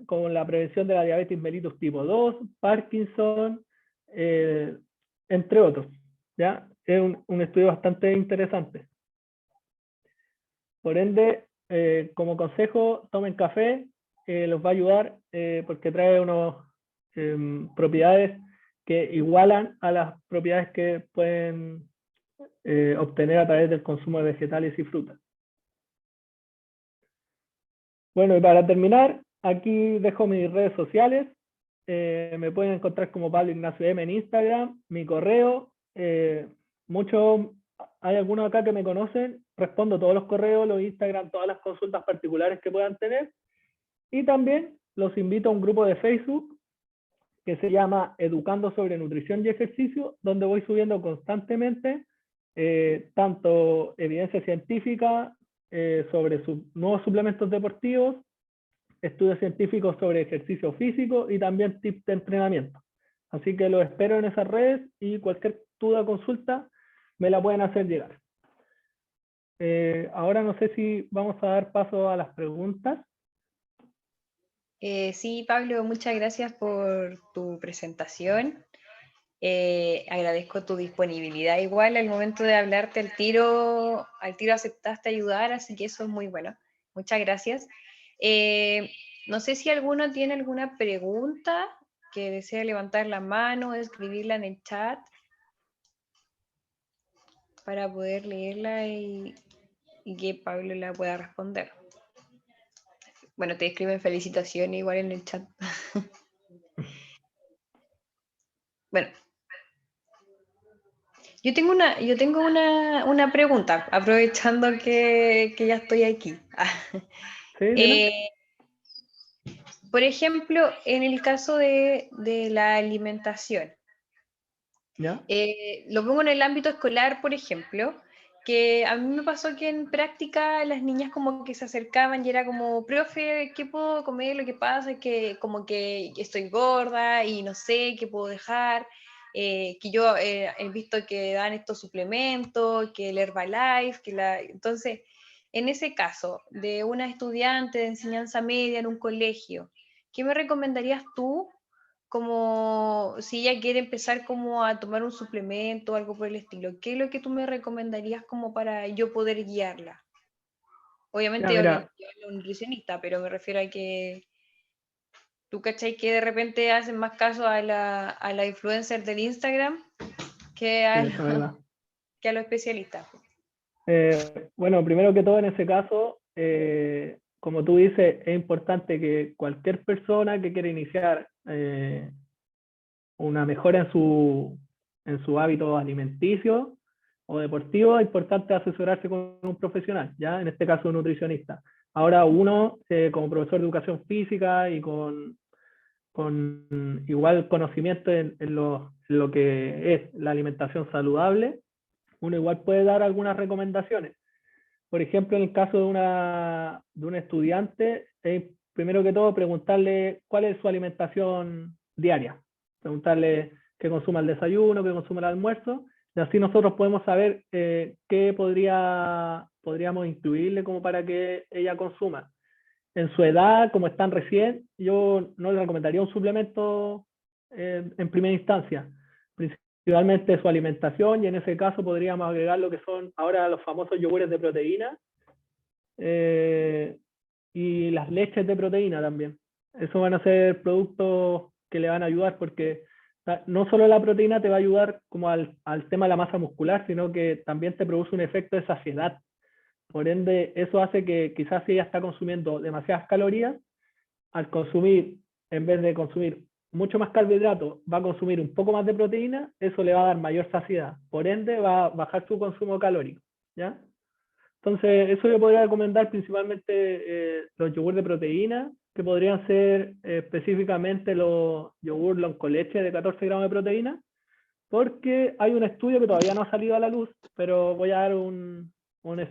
con la prevención de la diabetes mellitus tipo 2, Parkinson, entre otros. ¿Ya? Es un estudio bastante interesante. Por ende, como consejo, tomen café, los va a ayudar porque trae unas propiedades que igualan a las propiedades que pueden obtener a través del consumo de vegetales y frutas. Bueno, y para terminar, aquí dejo mis redes sociales. Me pueden encontrar como Pablo Ignacio M en Instagram, mi correo. Hay algunos acá que me conocen, respondo todos los correos, los Instagram, todas las consultas particulares que puedan tener. Y también los invito a un grupo de Facebook que se llama Educando sobre Nutrición y Ejercicio, donde voy subiendo constantemente tanto evidencia científica sobre nuevos suplementos deportivos, estudios científicos sobre ejercicio físico y también tips de entrenamiento. Así que los espero en esas redes y cualquier duda o consulta me la pueden hacer llegar. Ahora no sé si vamos a dar paso a las preguntas. Sí, Pablo, muchas gracias por tu presentación. Agradezco tu disponibilidad. Igual al momento de hablarte al tiro aceptaste ayudar, así que eso es muy bueno. Muchas gracias. No sé si alguno tiene alguna pregunta que desea levantar la mano o escribirla en el chat para poder leerla y que Pablo la pueda responder. Bueno, te escriben felicitaciones igual en el chat. Bueno. Yo tengo una pregunta, aprovechando que ya estoy aquí. Sí, Por ejemplo, en el caso de la alimentación, ¿ya? lo pongo en el ámbito escolar, por ejemplo, que a mí me pasó que en práctica las niñas como que se acercaban y era como, profe, ¿qué puedo comer? Lo que pasa es que como que estoy gorda y no sé qué puedo dejar, que yo he visto que dan estos suplementos, que el Herbalife, Entonces, en ese caso, de una estudiante de enseñanza media en un colegio, ¿qué me recomendarías tú como si ella quiere empezar como a tomar un suplemento o algo por el estilo, ¿qué es lo que tú me recomendarías como para yo poder guiarla? Ya, Obviamente mira, llevarla a un nutricionista, pero me refiero a que tú cachai que de repente hacen más caso a la influencer del Instagram que sí, a, eso es verdad. que a los especialistas. Bueno, primero que todo, en ese caso, como tú dices, es importante que cualquier persona que quiera iniciar una mejora en su hábito alimenticio o deportivo, es importante asesorarse con un profesional, ¿ya? En este caso, un nutricionista. Ahora, uno, como profesor de educación física y con igual conocimiento en lo que es la alimentación saludable, uno igual puede dar algunas recomendaciones. Por ejemplo, en el caso de un estudiante, primero que todo preguntarle cuál es su alimentación diaria, preguntarle qué consume al desayuno, qué consume al almuerzo, y así nosotros podemos saber qué podríamos incluirle como para que ella consuma. En su edad, como están recién, yo no le recomendaría un suplemento en primera instancia, principalmente su alimentación, y en ese caso podríamos agregar lo que son ahora los famosos yogures de proteína eh, y las leches de proteína también. Esos van a ser productos que le van a ayudar porque no solo la proteína te va a ayudar como al tema de la masa muscular, sino que también te produce un efecto de saciedad. Por ende, eso hace que quizás si ella está consumiendo demasiadas calorías, al consumir, en vez de consumir mucho más carbohidratos, va a consumir un poco más de proteína, eso le va a dar mayor saciedad. Por ende, va a bajar su consumo calórico. ¿Ya? Entonces, eso yo podría recomendar principalmente los yogur de proteína, que podrían ser específicamente los yogur long con leche de 14 gramos de proteína, porque hay un estudio que todavía no ha salido a la luz, pero voy a dar un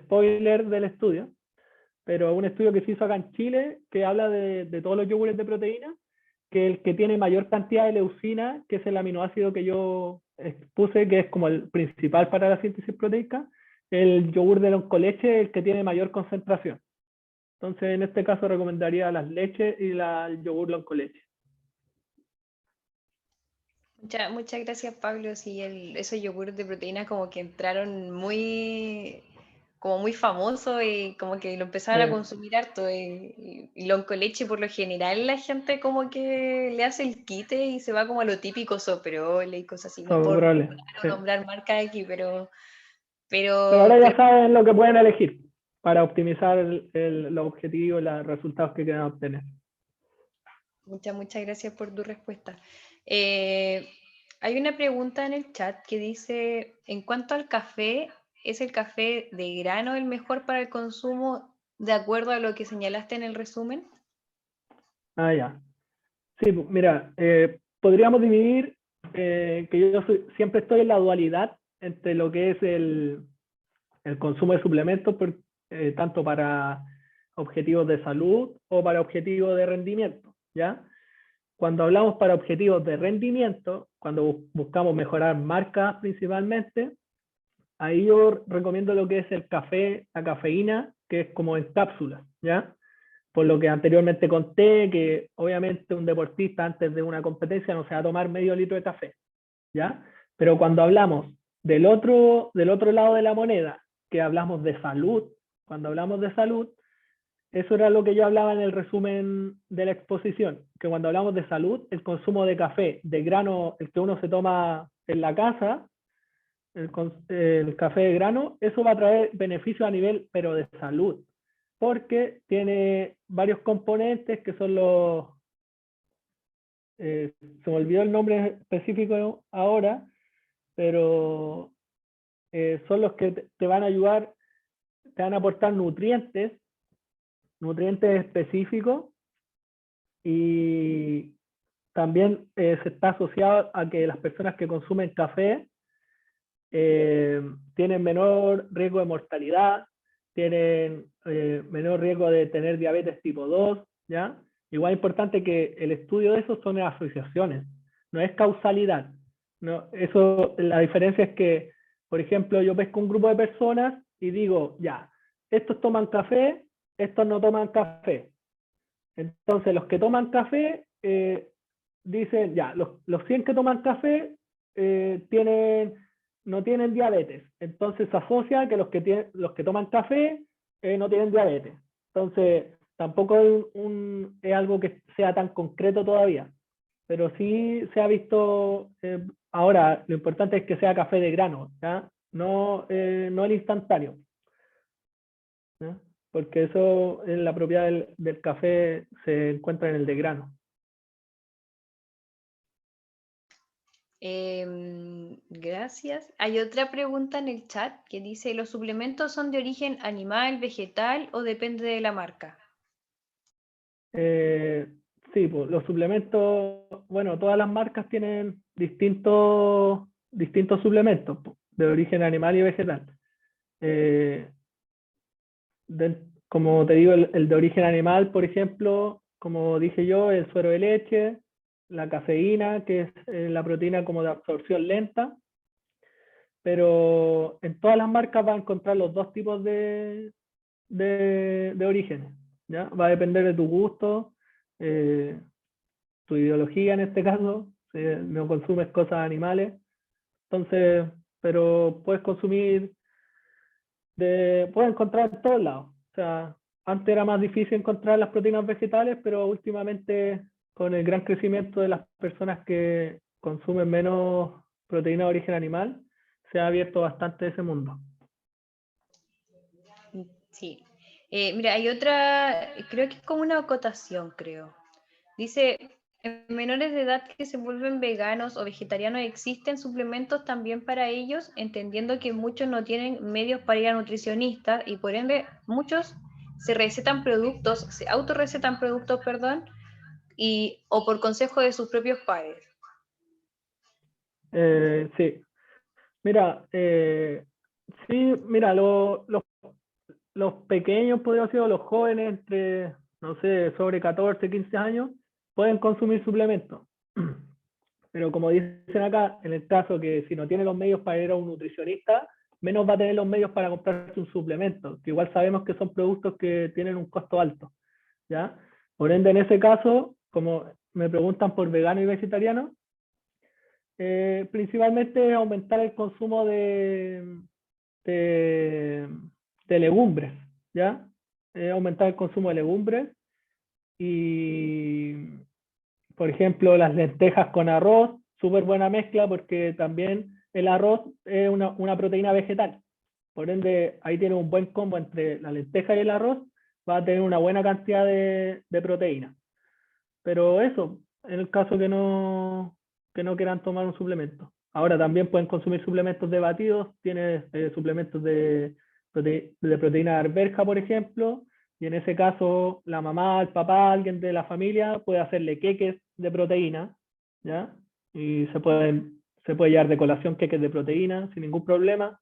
spoiler del estudio, pero un estudio que se hizo acá en Chile que habla de todos los yogures de proteína, que el que tiene mayor cantidad de leucina, que es el aminoácido que yo expuse, que es como el principal para la síntesis proteica, el yogur de leche es el que tiene mayor concentración. Entonces, en este caso recomendaría las leches y el yogur leche. Muchas gracias, Pablo. Sí, esos yogures de proteína como que entraron como muy famosos y como que lo empezaron a consumir harto. Y lo con leche, por lo general, la gente como que le hace el quite y se va como a lo típico Soprole y cosas así. No es por Probable, sí. nombrar marca aquí, Pero ahora creo. ya saben lo que pueden elegir para optimizar los objetivos y los resultados que quieran obtener. Muchas gracias por tu respuesta. Eh, Hay una pregunta en el chat que dice, en cuanto al café, ¿es el café de grano el mejor para el consumo de acuerdo a lo que señalaste en el resumen? Ah, ya. Sí, mira, podríamos dividir que yo siempre estoy en la dualidad entre lo que es el consumo de suplementos, tanto para objetivos de salud o para objetivos de rendimiento, ¿ya? Cuando hablamos para objetivos de rendimiento, cuando buscamos mejorar marcas principalmente, ahí yo recomiendo lo que es el café, la cafeína, que es como en cápsulas, ¿ya? Por lo que anteriormente conté, que obviamente un deportista antes de una competencia no se va a tomar medio litro de café, ¿ya? Pero cuando hablamos del otro lado de la moneda, que hablamos de salud, cuando hablamos de salud, eso era lo que yo hablaba en el resumen de la exposición, que cuando hablamos de salud, el consumo de café, de grano, el que uno se toma en la casa, el café de grano, eso va a traer beneficios a nivel, pero de salud, porque tiene varios componentes que son se me olvidó el nombre específico ahora, pero son los que te van a ayudar, te van a aportar nutrientes específicos, y también se está asociado a que las personas que consumen café tienen menor riesgo de mortalidad, tienen menor riesgo de tener diabetes tipo 2, ¿ya? Igual es importante que el estudio de eso son asociaciones, no es causalidad. No, eso, la diferencia es que, por ejemplo, yo pesco un grupo de personas y digo, ya, estos toman café, estos no toman café. Entonces, los que toman café dicen, ya, los 100 que toman café no tienen diabetes. Entonces se asocia que los que toman café no tienen diabetes. Entonces, tampoco es algo que sea tan concreto todavía. Pero sí se ha visto, ahora lo importante es que sea café de grano, ¿ya? No el instantáneo, ¿ya? Porque eso, la propiedad del café se encuentra en el de grano. Gracias. Hay otra pregunta en el chat que dice, ¿los suplementos son de origen animal, vegetal o depende de la marca? Sí, pues, los suplementos, bueno, todas las marcas tienen distintos suplementos pues, de origen animal y vegetal. Como te digo, el de origen animal, por ejemplo, como dije yo, el suero de leche, la cafeína, que es la proteína como de absorción lenta, pero en todas las marcas va a encontrar los dos tipos de orígenes, ¿ya? Va a depender de tu gusto, tu ideología en este caso, si no consumes cosas animales, entonces, pero puedes puedes encontrar en todos lados. O sea, antes era más difícil encontrar las proteínas vegetales, pero últimamente con el gran crecimiento de las personas que consumen menos proteína de origen animal, se ha abierto bastante ese mundo. Sí. Mira, hay otra, creo que es como una acotación, creo. Dice, en menores de edad que se vuelven veganos o vegetarianos, ¿existen suplementos también para ellos? Entendiendo que muchos no tienen medios para ir a nutricionistas y por ende muchos se autorrecetan productos, perdón, o por consejo de sus propios padres. Sí, mira, los pequeños, podría ser, los jóvenes entre, no sé, sobre 14, 15 años, pueden consumir suplementos. Pero como dicen acá, en el caso que si no tiene los medios para ir a un nutricionista, menos va a tener los medios para comprarse un suplemento, que igual sabemos que son productos que tienen un costo alto, ¿ya? Por ende, en ese caso, como me preguntan por vegano y vegetariano, principalmente aumentar el consumo de legumbres, ¿ya? Aumentar el consumo de legumbres y, por ejemplo, las lentejas con arroz, súper buena mezcla porque también el arroz es una proteína vegetal. Por ende, ahí tiene un buen combo entre la lenteja y el arroz, va a tener una buena cantidad de proteína. Pero eso, en el caso que no quieran tomar un suplemento. Ahora también pueden consumir suplementos de batidos, tiene suplementos de proteína de arveja, por ejemplo, y en ese caso la mamá, el papá, alguien de la familia puede hacerle queques de proteína, ¿ya? Y se puede llevar de colación queques de proteína sin ningún problema.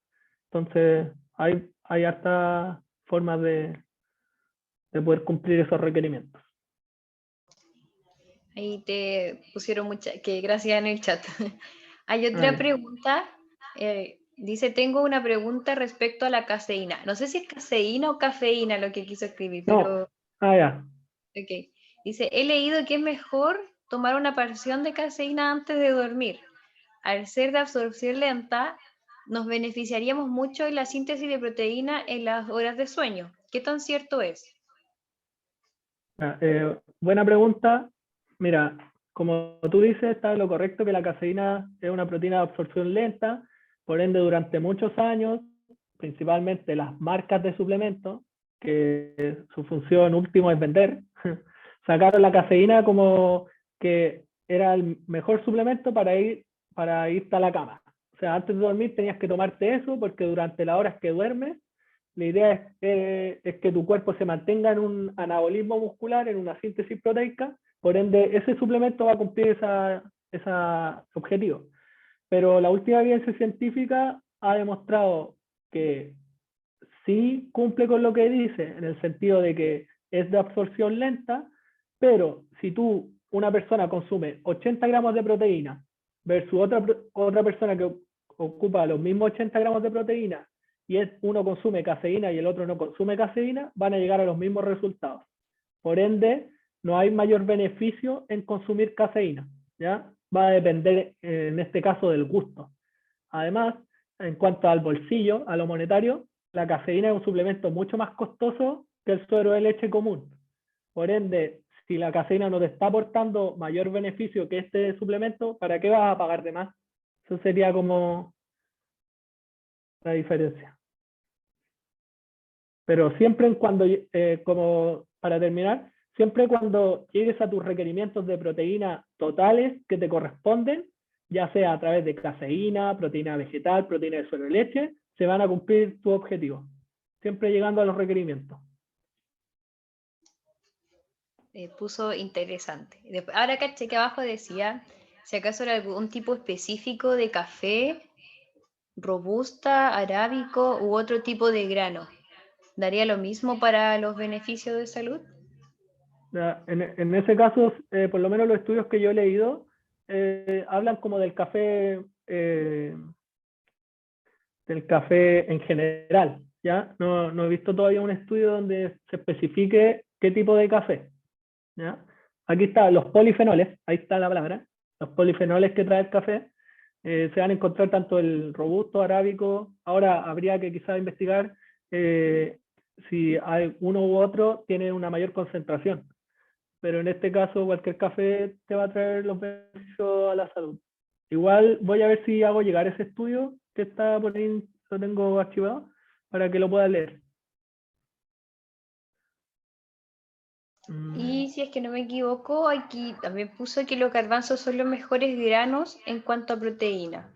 Entonces, hay hartas formas de poder cumplir esos requerimientos. Ahí te pusieron que gracias en el chat. Hay otra pregunta. Dice, tengo una pregunta respecto a la caseína. No sé si es caseína o cafeína lo que quiso escribir, pero... No. Ya. Ok. Dice, he leído que es mejor tomar una porción de caseína antes de dormir. Al ser de absorción lenta, nos beneficiaríamos mucho en la síntesis de proteína en las horas de sueño. ¿Qué tan cierto es? Buena pregunta. Mira, como tú dices, está lo correcto que la caseína es una proteína de absorción lenta, por ende durante muchos años, principalmente las marcas de suplementos, que su función última es vender, sacaron la caseína como que era el mejor suplemento para irte a la cama. O sea, antes de dormir tenías que tomarte eso porque durante las horas que duermes la idea es que tu cuerpo se mantenga en un anabolismo muscular, en una síntesis proteica, por ende ese suplemento va a cumplir ese objetivo. Pero la última evidencia científica ha demostrado que sí cumple con lo que dice, en el sentido de que es de absorción lenta, pero si una persona consume 80 gramos de proteína versus otra persona que ocupa los mismos 80 gramos de proteína y uno consume caseína y el otro no consume caseína, van a llegar a los mismos resultados. Por ende, no hay mayor beneficio en consumir caseína. ¿ya? Va a depender, en este caso, del gusto. Además, en cuanto al bolsillo, a lo monetario, la cafeína es un suplemento mucho más costoso que el suero de leche común. Por ende, si la cafeína no te está aportando mayor beneficio que este suplemento, ¿para qué vas a pagar de más? Eso sería como la diferencia. Pero siempre en cuando, como para terminar, siempre cuando llegues a tus requerimientos de proteína totales que te corresponden, ya sea a través de caseína, proteína vegetal, proteína de suero de leche, se van a cumplir tus objetivos. Siempre llegando a los requerimientos. Puso interesante. Ahora caché que abajo decía si acaso era algún tipo específico de café, robusta, arábico u otro tipo de grano. ¿Daría lo mismo para los beneficios de salud? En ese caso, por lo menos los estudios que yo he leído, hablan como del café en general, ¿ya? No he visto todavía un estudio donde se especifique qué tipo de café, ¿ya? Aquí están los polifenoles, ahí está la palabra, los polifenoles que trae el café, se van a encontrar tanto el robusto, arábico, ahora habría que quizás investigar si hay uno u otro tiene una mayor concentración, pero en este caso cualquier café te va a traer los beneficios a la salud. Igual voy a ver si hago llegar ese estudio que está por ahí, lo tengo archivado, para que lo pueda leer. Y si es que no me equivoco, aquí también puso que los garbanzos son los mejores granos en cuanto a proteína.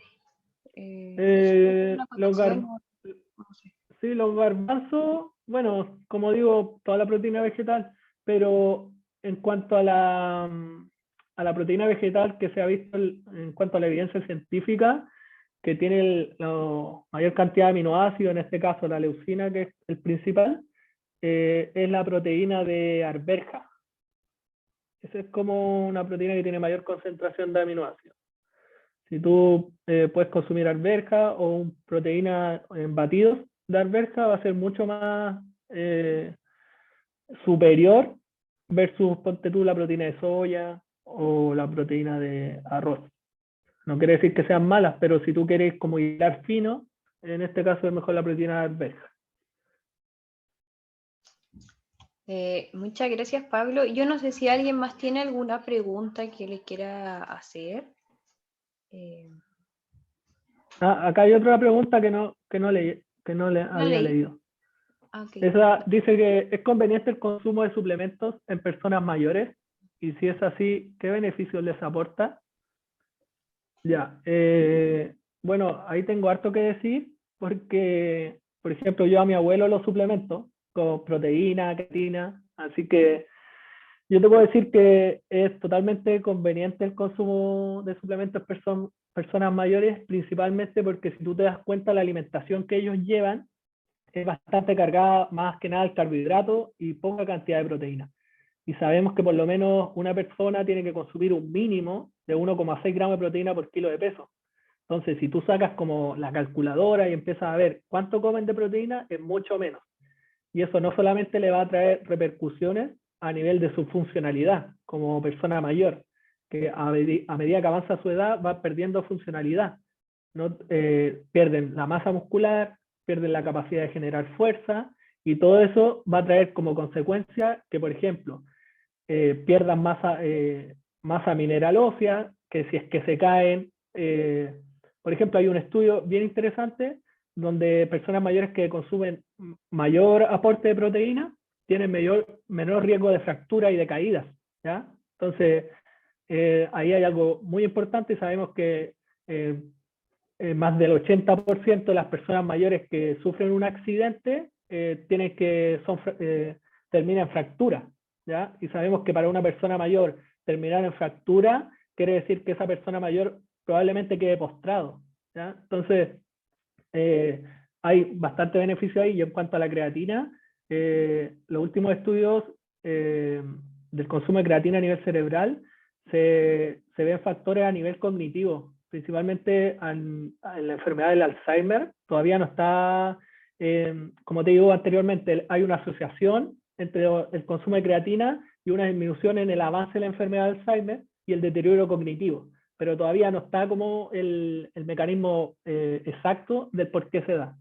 Los, No sé. sí, los garbanzos, bueno, como digo, toda la proteína vegetal, pero en cuanto a la proteína vegetal que se ha visto en cuanto a la evidencia científica, que tiene la mayor cantidad de aminoácidos, en este caso la leucina, que es el principal, es la proteína de arveja. Esa es como una proteína que tiene mayor concentración de aminoácidos. Si tú puedes consumir arveja o proteína en batidos de arveja, va a ser mucho más superior versus, ponte tú, la proteína de soya o la proteína de arroz. No quiere decir que sean malas, pero si tú quieres como hilar fino, en este caso es mejor la proteína de arveja. Muchas gracias, Pablo. Yo no sé si alguien más tiene alguna pregunta que le quiera hacer. Acá hay otra pregunta que no le había leí. leído. Okay. Esa dice que es conveniente el consumo de suplementos en personas mayores y si es así, ¿qué beneficios les aporta? Ya, bueno, ahí tengo harto que decir porque, por ejemplo, yo a mi abuelo lo suplemento con proteína, creatina, así que yo te puedo decir que es totalmente conveniente el consumo de suplementos en personas mayores, principalmente porque si tú te das cuenta, la alimentación que ellos llevan es bastante cargada más que nada al carbohidrato y poca cantidad de proteína. Y sabemos que por lo menos una persona tiene que consumir un mínimo de 1,6 gramos de proteína por kilo de peso. Entonces, si tú sacas como la calculadora y empiezas a ver cuánto comen de proteína, es mucho menos. Y eso no solamente le va a traer repercusiones a nivel de su funcionalidad como persona mayor, que a medida que avanza su edad va perdiendo funcionalidad. ¿No? Pierden la masa muscular, pierden la capacidad de generar fuerza, y todo eso va a traer como consecuencia que, por ejemplo, pierdan masa mineral ósea, que si es que se caen, por ejemplo, hay un estudio bien interesante donde personas mayores que consumen mayor aporte de proteína tienen menor riesgo de fractura y de caídas, ¿ya? Entonces, ahí hay algo muy importante y sabemos que más del 80% de las personas mayores que sufren un accidente terminan en fractura, ¿ya? Y sabemos que para una persona mayor terminar en fractura quiere decir que esa persona mayor probablemente quede postrado, ¿ya? Entonces, hay bastante beneficio ahí. Y en cuanto a la creatina, los últimos estudios del consumo de creatina a nivel cerebral se ven factores a nivel cognitivo, principalmente en la enfermedad del Alzheimer. Todavía no está, como te digo anteriormente, hay una asociación entre el consumo de creatina y una disminución en el avance de la enfermedad de Alzheimer, y el deterioro cognitivo, pero todavía no está como el mecanismo exacto del por qué se da.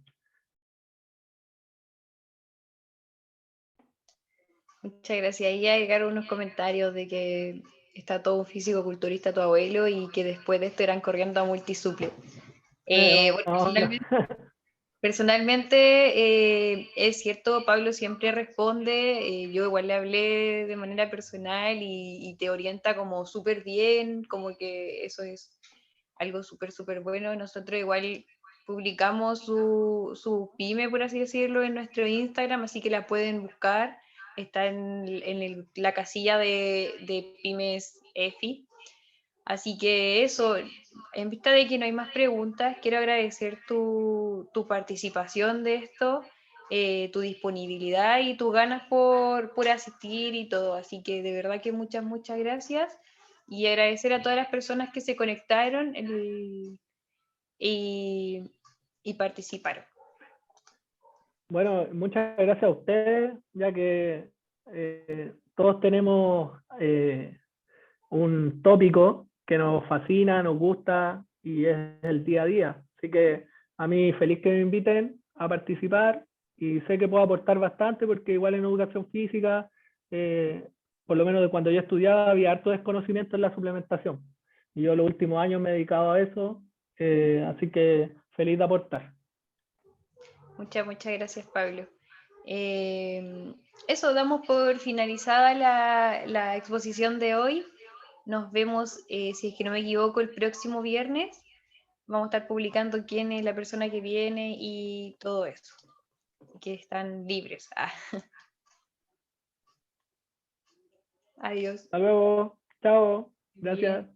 Muchas gracias. Ahí ya llegaron unos comentarios de que está todo un físico-culturista tu abuelo y que después de esto irán corriendo a Multisuple. Bueno, personalmente es cierto, Pablo siempre responde, yo igual le hablé de manera personal y te orienta como súper bien, como que eso es algo súper, súper bueno. Nosotros igual publicamos su pyme, por así decirlo, en nuestro Instagram, así que la pueden buscar. Está en la casilla de pymes EFI. Así que eso, en vista de que no hay más preguntas, quiero agradecer tu participación de esto, tu disponibilidad y tus ganas por asistir y todo. Así que de verdad que muchas, muchas gracias. Y agradecer a todas las personas que se conectaron y participaron. Bueno, muchas gracias a ustedes, ya que todos tenemos un tópico que nos fascina, nos gusta y es el día a día. Así que a mí feliz que me inviten a participar y sé que puedo aportar bastante porque igual en educación física, por lo menos de cuando yo estudiaba, había harto desconocimiento en la suplementación. Y yo los últimos años me he dedicado a eso, así que feliz de aportar. Muchas, muchas gracias, Pablo. Eso, damos por finalizada la exposición de hoy. Nos vemos, si es que no me equivoco, el próximo viernes. Vamos a estar publicando quién es la persona que viene y todo eso. Que están libres. Adiós. Hasta luego. Chao. Bien. Gracias.